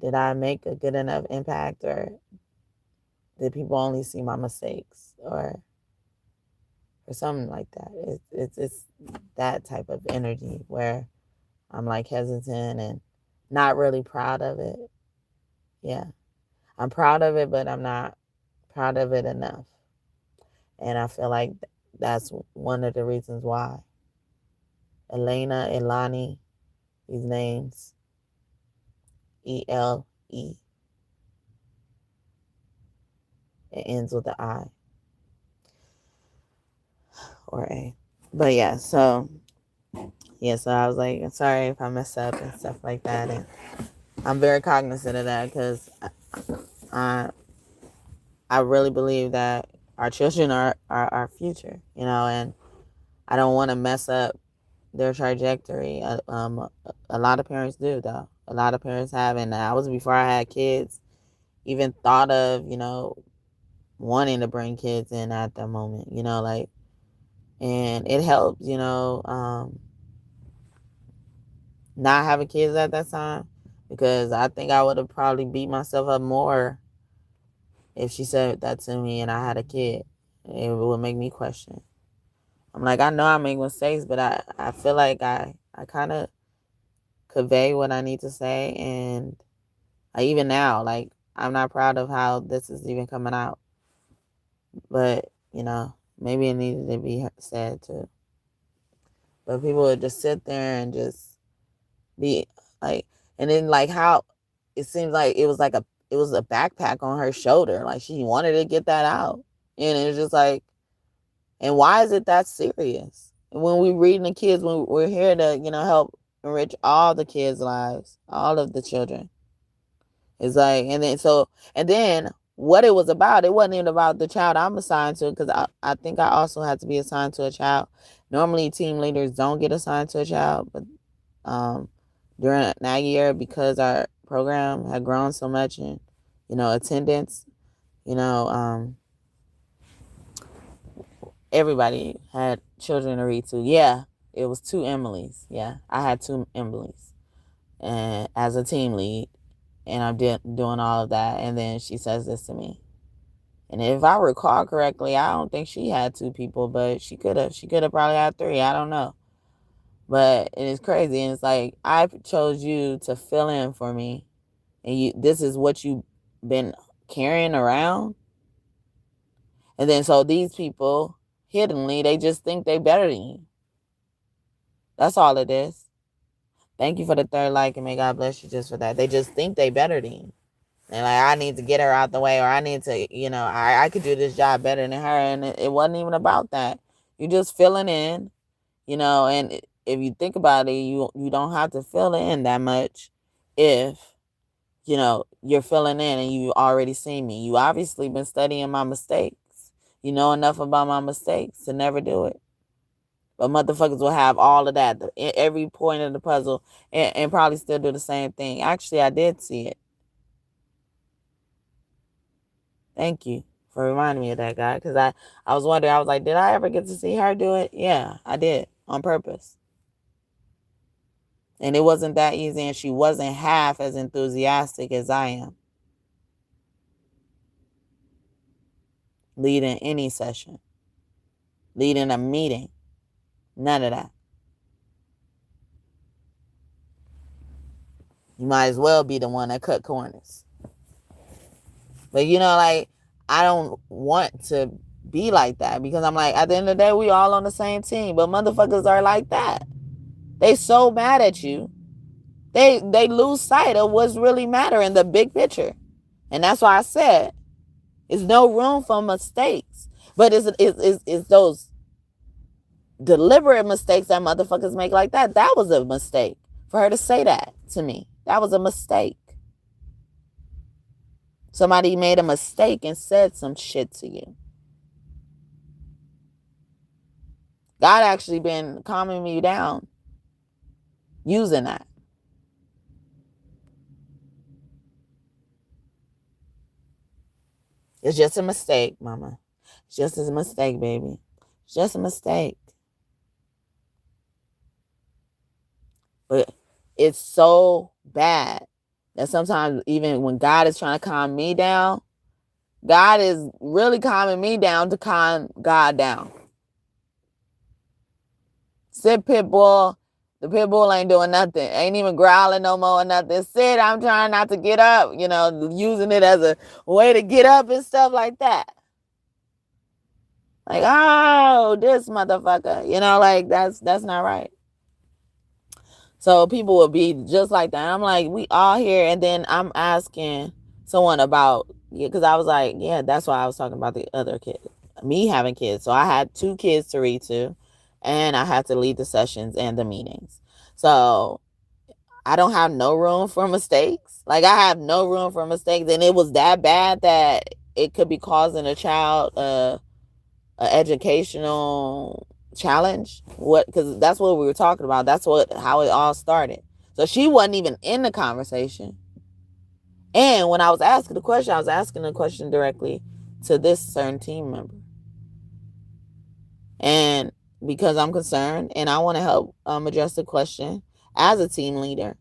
did I make a good enough impact, or did people only see my mistakes, or something like that? It's that type of energy where I'm like hesitant and not really proud of it. Yeah, I'm proud of it, but I'm not proud of it enough. And I feel like that's one of the reasons why. Elena, Elani, these names, E-L-E. It ends with the I or A. But yeah, so I was like, sorry if I mess up and stuff like that. And I'm very cognizant of that, because I really believe that our children are our future, and I don't want to mess up their trajectory. A lot of parents do, though. A lot of parents have, and I was, before I had kids, even thought of, wanting to bring kids in at that moment, like, and it helped, not having kids at that time, because I think I would have probably beat myself up more if she said that to me and I had a kid. It would make me question. I'm like, I know I make mistakes, but I feel like I kind of convey what I need to say. And even now, like, I'm not proud of how this is even coming out. But, maybe it needed to be said too. But people would just sit there and just be like, and then like how it seems like it was a backpack on her shoulder. Like, she wanted to get that out. And it was just like, and why is it that serious? When we reading the kids, when we're here to, help enrich all the kids' lives, all of the children. It's like, and then what it was about, it wasn't even about the child I'm assigned to, because I think I also had to be assigned to a child. Normally, team leaders don't get assigned to a child, but during that year, because our program had grown so much, and, attendance, everybody had children to read to. Yeah, it was 2 Emilys. Yeah, I had 2 Emilys, and as a team lead, and I'm doing all of that. And then she says this to me. And if I recall correctly, I don't think she had 2 people, but she could have. She could have probably had 3. I don't know. But it is crazy. And it's like, I chose you to fill in for me. And this is what you've been carrying around. And then so these people, hiddenly, they just think they better than you. That's all it is. Thank you for the 3rd like, and may God bless you just for that. They just think they better than you. And like, I need to get her out the way, or I need to, I could do this job better than her. And it wasn't even about that. You're just filling in, and if you think about it, you don't have to fill in that much if, you're filling in and you already seen me. You obviously been studying my mistakes. You know enough about my mistakes to never do it. But motherfuckers will have all of that, every point of the puzzle, and probably still do the same thing. Actually, I did see it. Thank you for reminding me of that, guy, because I was wondering, I was like, did I ever get to see her do it? Yeah, I did, on purpose. And it wasn't that easy, and she wasn't half as enthusiastic as I am. Leading any session. Leading a meeting. None of that. You might as well be the one that cut corners. But, like, I don't want to be like that, because I'm like, at the end of the day, we all on the same team. But motherfuckers are like that. They so mad at you. They lose sight of what's really mattering, the big picture. And that's why I said, there's no room for mistakes. But it's those deliberate mistakes that motherfuckers make like that. That was a mistake for her to say that to me. That was a mistake. Somebody made a mistake and said some shit to you. God actually been calming me down using that. It's just a mistake, mama. It's just a mistake, baby. It's just a mistake. But it's so bad that sometimes even when God is trying to calm me down, God is really calming me down to calm God down. Sit, pit bull. The pit bull ain't doing nothing. Ain't even growling no more or nothing. Sit, I'm trying not to get up. Using it as a way to get up and stuff like that. Like, oh, this motherfucker. Like that's not right. So people will be just like that. I'm like, we all here. And then I'm asking someone about, because I was like, yeah, that's why I was talking about the other kid, me having kids. So I had 2 kids to read to, and I had to lead the sessions and the meetings. So I don't have no room for mistakes. Like, I have no room for mistakes. And it was that bad that it could be causing a child a educational challenge. Because that's what we were talking about. That's how it all started. So she wasn't even in the conversation. And when I was asking the question directly to this certain team member. And because I'm concerned and I want to help address the question as a team leader.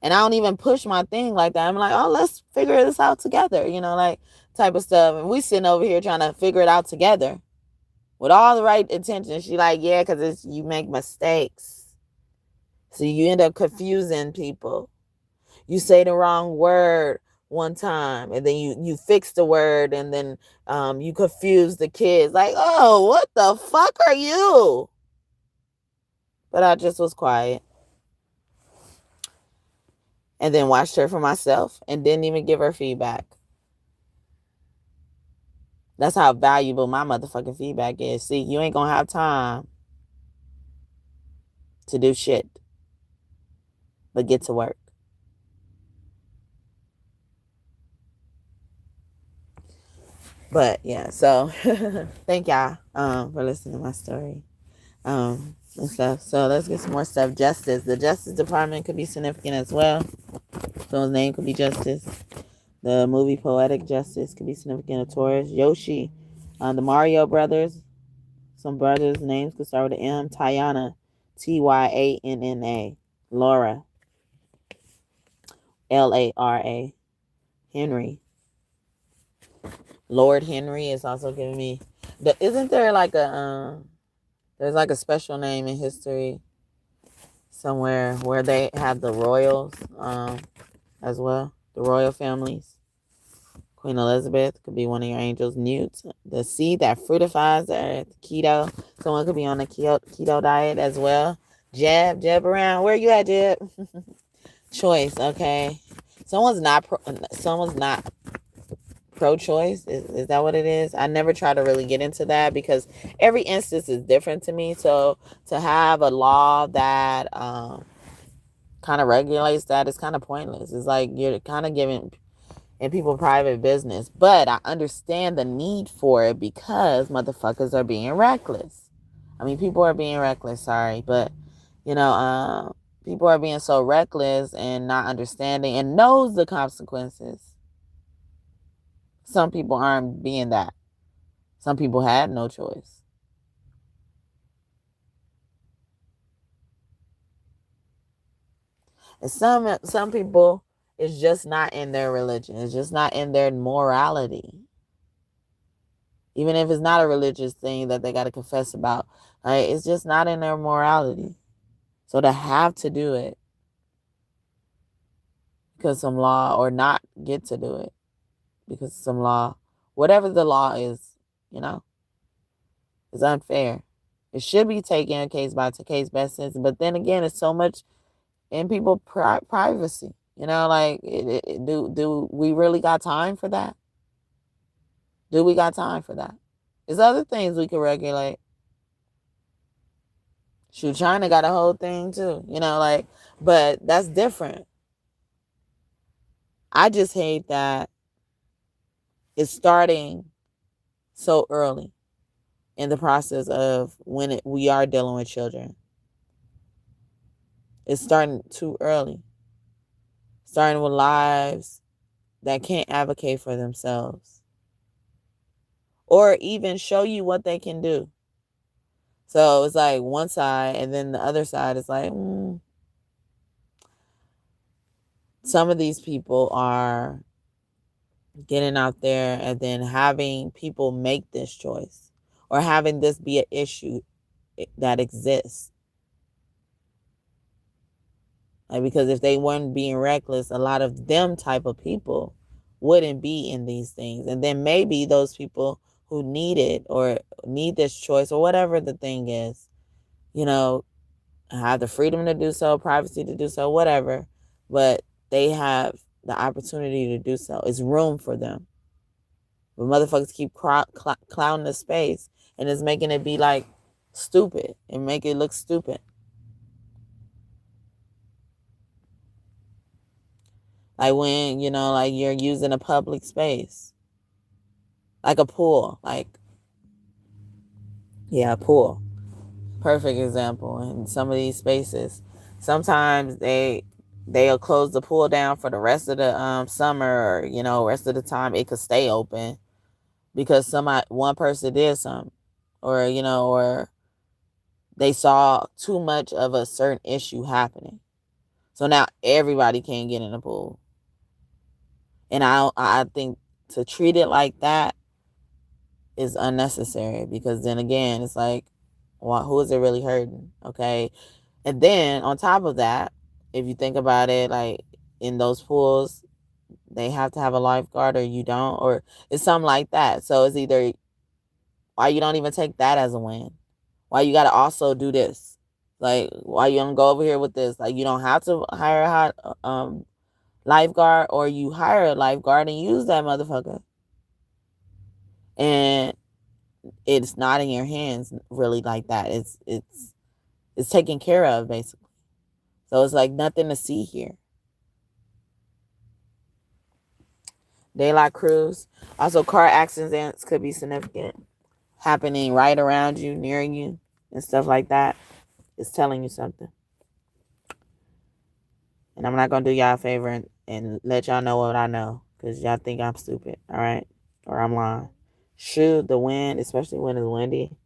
And I don't even push my thing like that. I'm like, oh, let's figure this out together, like type of stuff. And we sitting over here trying to figure it out together with all the right intentions. She like, yeah, because you make mistakes. So you end up confusing people. You say the wrong word one time and then you fix the word and then you confuse the kids. Like, oh, what the fuck are you? But I just was quiet. And then watched her for myself and didn't even give her feedback. That's how valuable my motherfucking feedback is. See, you ain't gonna have time to do shit but get to work. But yeah, so thank y'all for listening to my story. And stuff. So let's get some more stuff. Justice. The Justice Department could be significant as well. Someone's name could be Justice. The movie Poetic Justice could be significant. A Taurus. Yoshi. The Mario brothers. Some brothers' names could start with an M. Tyana. Tyanna. Laura. Lara. Henry. Lord Henry is also giving me. Isn't there like there's like a special name in history somewhere where they have the royals as well, the royal families. Queen Elizabeth could be one of your angels. Newt, the seed that fruitifies the earth. Keto, someone could be on the keto diet as well. Jeb around. Where you at, Jeb? Choice, okay. Someone's not pro-choice. Is that what it is? I never try to really get into that because every instance is different to me. So to have a law that kind of regulates that is kind of pointless. It's like you're kind of giving people private business. But I understand the need for it because motherfuckers are being reckless. I mean, people are being reckless, sorry. But, people are being so reckless and not understanding and knows the consequences. Some people aren't being that. Some people had no choice. And some people, it's just not in their religion. It's just not in their morality. Even if it's not a religious thing that they got to confess about. Right? It's just not in their morality. So to have to do it because some law, or not get to do it because some law, whatever the law is, is unfair. It should be taken case by case basis. But then again, it's so much in people's privacy. Do we really got time for that? Do we got time for that? There's other things we can regulate. Shoot, China got a whole thing too, like, but that's different. I just hate that it's starting so early in the process of when we are dealing with children. It's starting too early. Starting with lives that can't advocate for themselves or even show you what they can do. So it's like one side, and then the other side is like, some of these people are getting out there and then having people make this choice or having this be an issue that exists. Like, because if they weren't being reckless, a lot of them type of people wouldn't be in these things. And then maybe those people who need it or need this choice or whatever the thing is, have the freedom to do so, privacy to do so, whatever. But they have the opportunity to do so. It's room for them. But motherfuckers keep clowning the space, and it's making it be like stupid and make it look stupid. Like when, like you're using a public space. Like a pool. A pool. Perfect example. In some of these spaces, sometimes they'll close the pool down for the rest of the summer, or, rest of the time it could stay open because one person did something, or, or they saw too much of a certain issue happening. So now everybody can't get in the pool. And I think to treat it like that is unnecessary, because then again, it's like, well, who is it really hurting? Okay. And then on top of that, if you think about it, like in those pools, they have to have a lifeguard or you don't, or it's something like that. So it's either why you don't even take that as a win. Why you got to also do this? Like, why you don't go over here with this? Like, you don't have to hire a lifeguard, or you hire a lifeguard and use that motherfucker. And it's not in your hands really like that. It's taken care of basically. So it's like nothing to see here. Daylight crews. Also, car accidents could be significant, happening right around you, near you, and stuff like that. It's telling you something. And I'm not going to do y'all a favor and let y'all know what I know, because y'all think I'm stupid, all right? Or I'm lying. Shoot, the wind, especially when it's windy.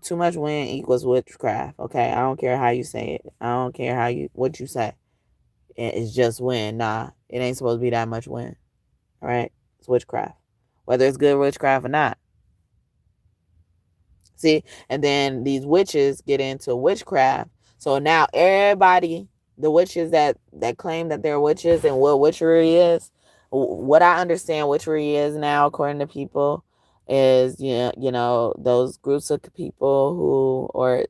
Too much wind equals witchcraft, okay? I don't care how you say it. I don't care what you say. It's just wind. Nah, it ain't supposed to be that much wind, all right? It's witchcraft. Whether it's good witchcraft or not. See? And then these witches get into witchcraft. So now everybody, the witches that claim that they're witches and what witchery is, what I understand witchery is now, according to people, is, those groups of people who, or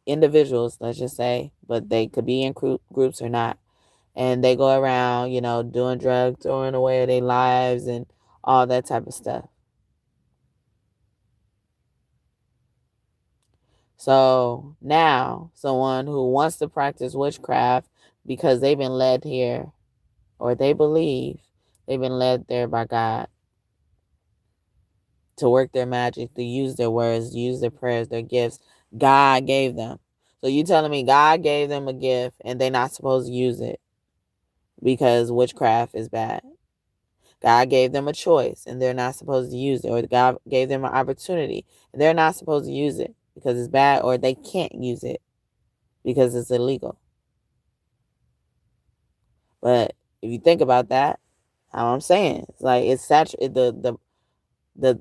individuals, let's just say, but they could be in groups or not. And they go around, doing drugs, throwing away their lives and all that type of stuff. So now someone who wants to practice witchcraft because they've been led here, or they believe they've been led there by God to work their magic, to use their words, use their prayers, their gifts God gave them. So you telling me God gave them a gift and they're not supposed to use it because witchcraft is bad? God gave them a choice and they're not supposed to use it, or God gave them an opportunity and they're not supposed to use it because it's bad, or they can't use it because it's illegal. But if you think about that, how I'm saying, it's like it's saturated. The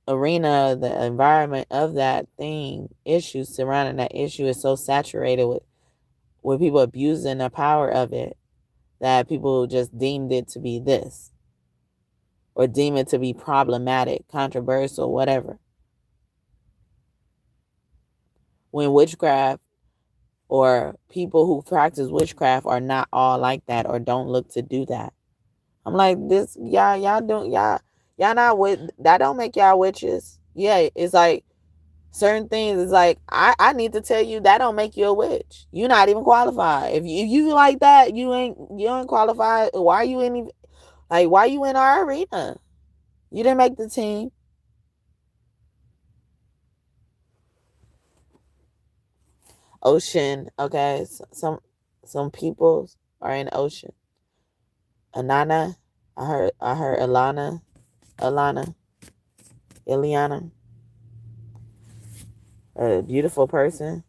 arena, the environment of that thing, issue surrounding that issue is so saturated with people abusing the power of it, that people just deemed it to be this, or deem it to be problematic, controversial, whatever. When witchcraft, or people who practice witchcraft, are not all like that or don't look to do that. I'm like, this, y'all Y'all not with that don't make y'all witches. Yeah, it's like certain things. It's like I need to tell you that don't make you a witch. You're not even qualified. If you like that, you ain't qualified. Why are you in like why you in our arena? You didn't make the team. Ocean, okay. Some people are in the ocean. Anana, I heard Alana, Ileana, a beautiful person,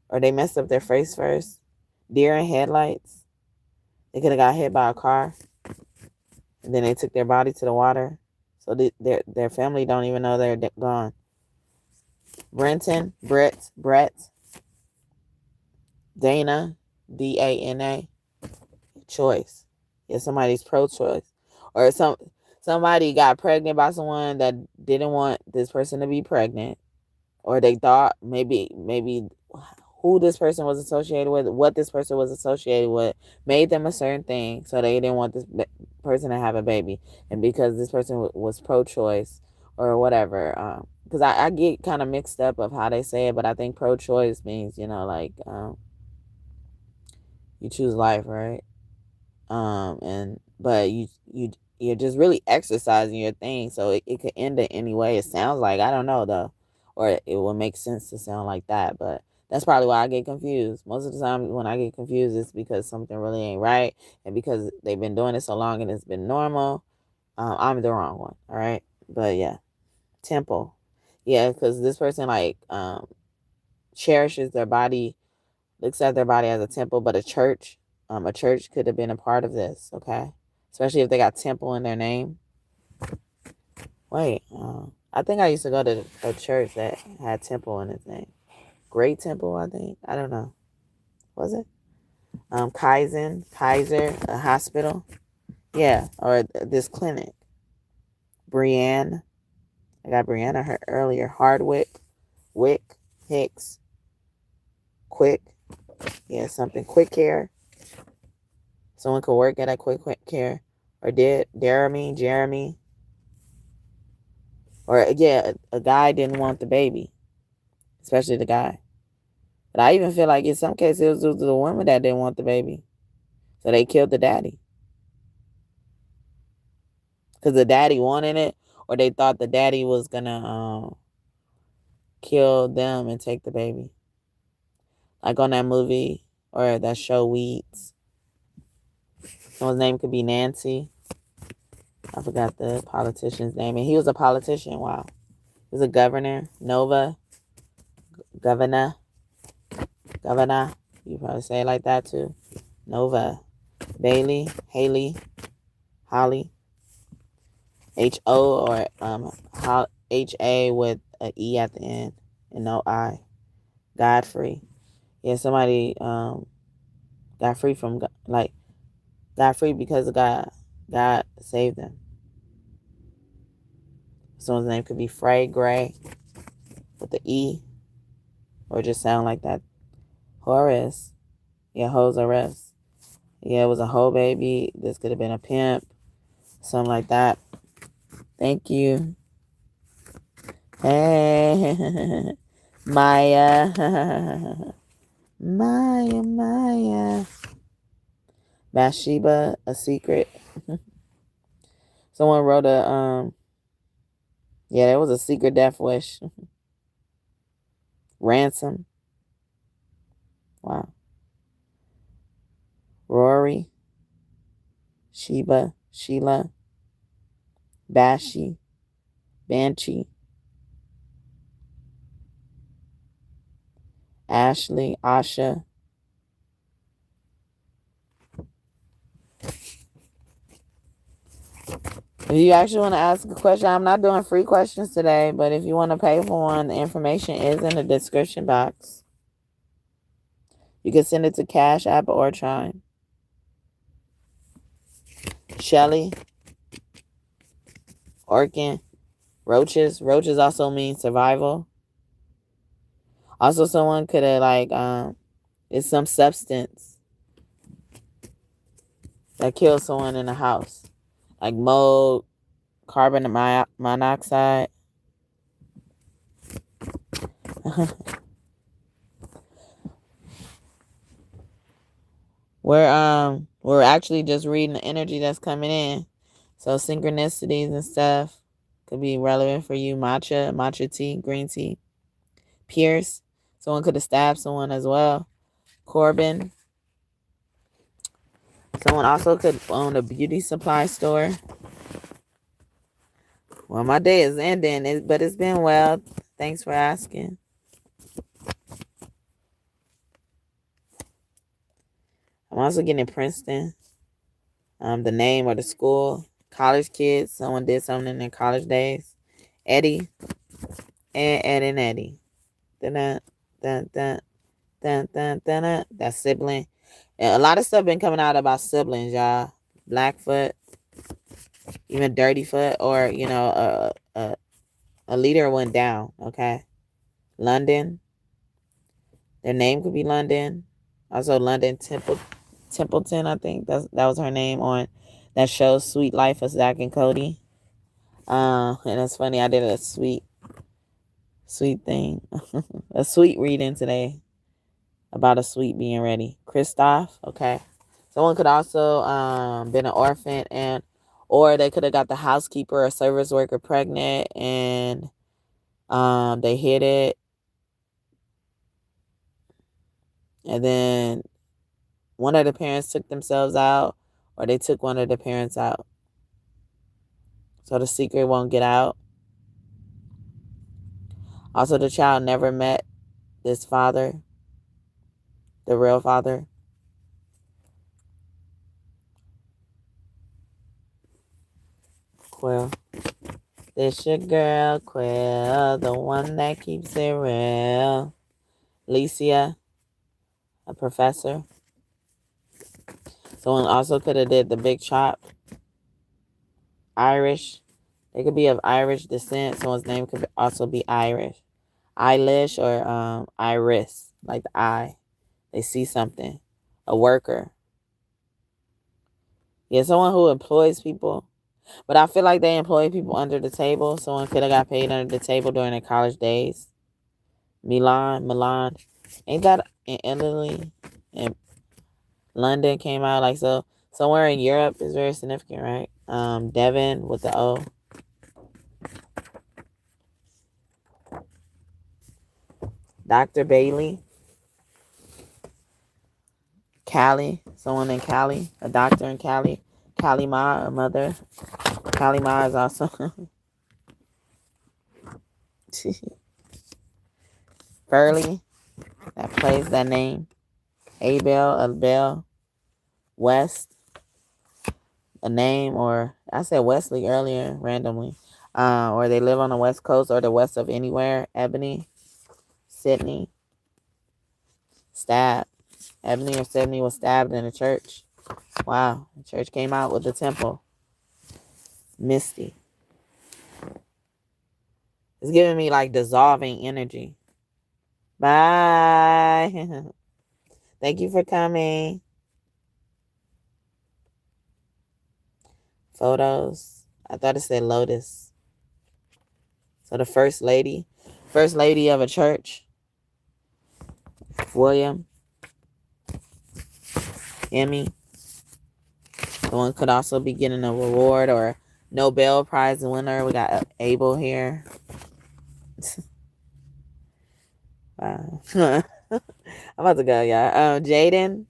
or they messed up their face first. Deer in headlights. They could have got hit by a car, and then they took their body to the water, so their family don't even know they're gone. Brett, Dana, Dana, choice. Yeah, somebody's pro-choice, or somebody got pregnant by someone that didn't want this person to be pregnant, or they thought maybe who this person was associated with, what this person was associated with, made them a certain thing, so they didn't want this person to have a baby, and because this person was pro-choice or whatever, because I get kind of mixed up of how they say it, but I think pro-choice means like you choose life, right? And but you're just really exercising your thing, so it could end it any way it sounds like. I don't know though, or it will make sense to sound like that, but that's probably why I get confused. Most of the time when I get confused, it's because something really ain't right, and because they've been doing it so long and it's been normal. I'm the wrong one. All right, but yeah, temple, yeah, because this person like cherishes their body, looks at their body as a temple, but a church could have been a part of this, okay? Especially if they got temple in their name. Wait, I think I used to go to a church that had temple in its name. Great Temple, I think. I don't know. Was it? Kaiser, a hospital. Yeah, or this clinic. Brienne. I got Brianna earlier. Hardwick, Wick, Hicks, Quick. Yeah, something. Quick Care. Someone could work at a quick care. Or did Jeremy. Or yeah, a guy didn't want the baby. Especially the guy. But I even feel like in some cases it was the woman that didn't want the baby. So they killed the daddy. Because the daddy wanted it. Or they thought the daddy was going to kill them and take the baby. Like on that movie or that show Weeds. Someone's name could be Nancy. I forgot the politician's name. And he was a politician. Wow. He was a governor. Governor. You probably say it like that too. Nova. Haley. Holly. H-O or H-A with an E at the end and no I. Godfrey. Yeah, somebody got free from, got free because of God. God saved them. Someone's name could be Frey Gray with the E, or just sound like that. Horace. Yeah, Horace. Yeah, it was a hoe baby. This could have been a pimp. Something like that. Thank you. Hey, Maya. Maya. Bathsheba, a secret. Someone wrote yeah, there was a secret death wish. Ransom. Wow. Rory. Sheila. Banshee. Ashley. Asha. If you actually want to ask a question, I'm not doing free questions today, but if you want to pay for one, the information is in the description box. You can send it to Cash App or Chime. Shelly. Orkin. Roaches. Roaches also mean survival. Also, someone could have it's some substance that kills someone in a house. Like mold, carbon monoxide. We're actually just reading the energy that's coming in. So synchronicities and stuff could be relevant for you. Matcha tea, green tea. Pierce. Someone could have stabbed someone as well. Corbin. Someone also could own a beauty supply store. Well, my day is ending, but it's been well. Thanks for asking. I'm also getting Princeton. The name or the school. College kids. Someone did something in their college days. Eddie. Ed and Eddie. Dun, dun, dun, dun, dun, dun, dun. That's sibling. And a lot of stuff been coming out about siblings, y'all. Blackfoot, even Dirtyfoot, or a leader went down. Okay, London. Their name could be London. Also, London Templeton. I think that was her name on that show, Sweet Life of Zach and Cody. And it's funny. I did a sweet thing, a sweet reading today about a sweet being ready. Christoph. Okay. Someone could also been an orphan, or they could have got the housekeeper or service worker pregnant, and they hid it, and then one of the parents took themselves out, or they took one of the parents out, so the secret won't get out. Also, the child never met this father, the real father. Quill. This your girl, Quill, the one that keeps it real. Licia, a professor. Someone also could have did the big chop. Irish. They could be of Irish descent. Someone's name could also be Irish. Eilish or Iris, like the eye. They see something. A worker. Yeah, someone who employs people. But I feel like they employ people under the table. Someone could have got paid under the table during their college days. Milan. Ain't that in Italy? And London came out like so. Somewhere in Europe is very significant, right? Devon with the O. Dr. Bailey. Cali. Someone in Cali. A doctor in Cali. Cali Ma, a mother. Cali Ma is also. Burley. That plays that name. Abel. West. A name, or I said Wesley earlier randomly. Or they live on the West Coast or the west of anywhere. Ebony. Sydney. Stabbed. Ebony or Sydney was stabbed in a church. Wow. The church came out with the temple. Misty. It's giving me like dissolving energy. Bye. Thank you for coming. Photos. I thought it said Lotus. So the first lady of a church. William. Emmy. Someone could also be getting a reward or Nobel Prize winner. We got Abel here. Wow. I'm about to go, y'all. Jaden.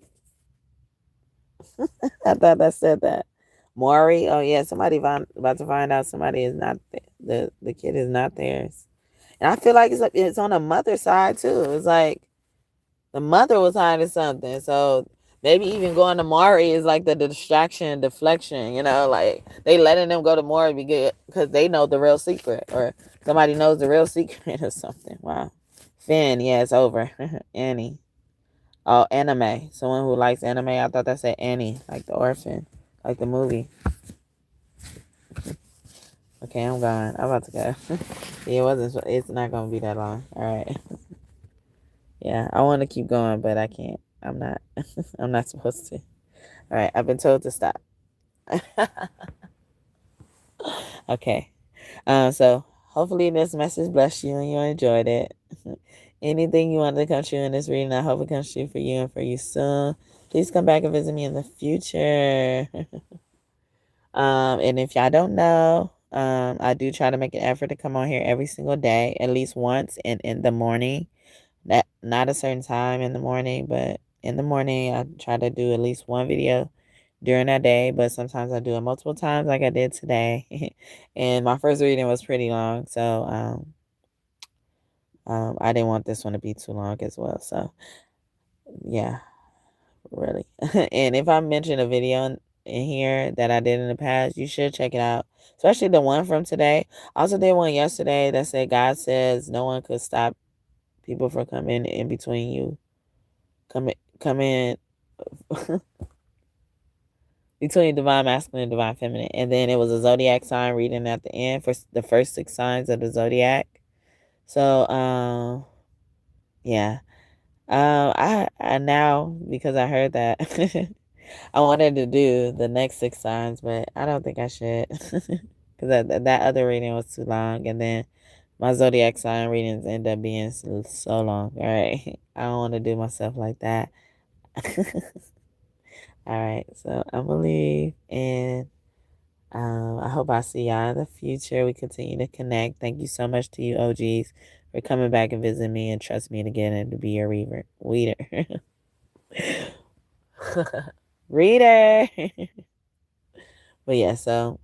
I thought that said that. Maury. Oh yeah, somebody about to find out somebody is not the kid is not theirs. And I feel like it's on the mother side too. It's like the mother was hiding something. So maybe even going to Maury is like the distraction, deflection, like they letting them go to Maury because they know the real secret, or somebody knows the real secret or something. Wow. Finn, yeah, it's over. Annie. Oh, anime. Someone who likes anime. I thought that said Annie, like the orphan, like the movie. Okay, I'm going. I'm about to go. It's not gonna be that long. All right. Yeah, I want to keep going, but I can't. I'm not. I'm not supposed to. All right, I've been told to stop. Okay. So hopefully this message blessed you and you enjoyed it. Anything you wanted to come true in this reading, I hope it comes true for you and for you soon. Please come back and visit me in the future. And if y'all don't know, I do try to make an effort to come on here every single day, at least once in the morning. That not a certain time in the morning, but in the morning I try to do at least one video during that day, but sometimes I do it multiple times like I did today. And my first reading was pretty long, so I didn't want this one to be too long as well. So yeah, really. And if I mention a video in here that I did in the past, you should check it out, especially the one from today. I also did one yesterday that said God says no one could stop people from coming in between you. Come in between divine masculine and divine feminine. And then it was a zodiac sign reading at the end for the first 6 signs of the zodiac. So yeah. I now, because I heard that, I wanted to do the next 6 signs, but I don't think I should. Because that other reading was too long, and then my zodiac sign readings end up being so long. All right. I don't want to do myself like that. All right, so I'm gonna leave, and I hope I see y'all in the future. We continue to connect. Thank you so much to you OGs for coming back and visiting me and trust me again and to be your reader. Reader. But yeah, so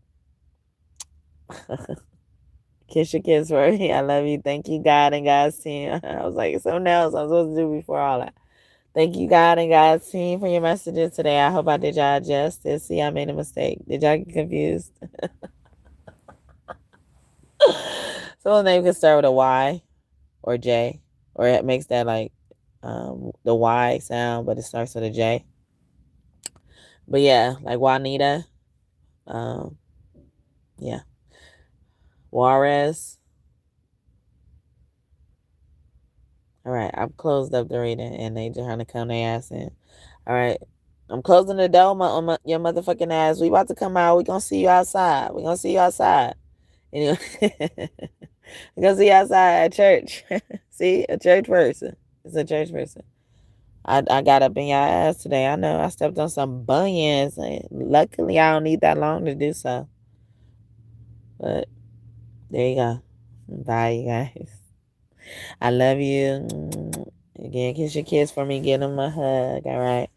kiss your kids for me. I love you. Thank you, God and God's team. I was like, something else I'm supposed to do before all that. Thank you, God and God's team, for your messages today. I hope I did y'all justice. See, I made a mistake. Did y'all get confused? Someone's name could start with a Y or J, or it makes that like the Y sound, but it starts with a J. But yeah, like Juanita, yeah, Juarez. All right, I've closed up the reading, and they just trying to come their ass in. All right, I'm closing the door on your motherfucking ass. We about to come out. We gonna see you outside. We gonna see you outside. Anyway, we gonna see you outside at church. See, a church person. It's a church person. I got up in your ass today. I know I stepped on some bunions. And luckily, I don't need that long to do so. But there you go. Bye, you guys. I love you. Again, kiss your kids for me. Give them a hug. All right.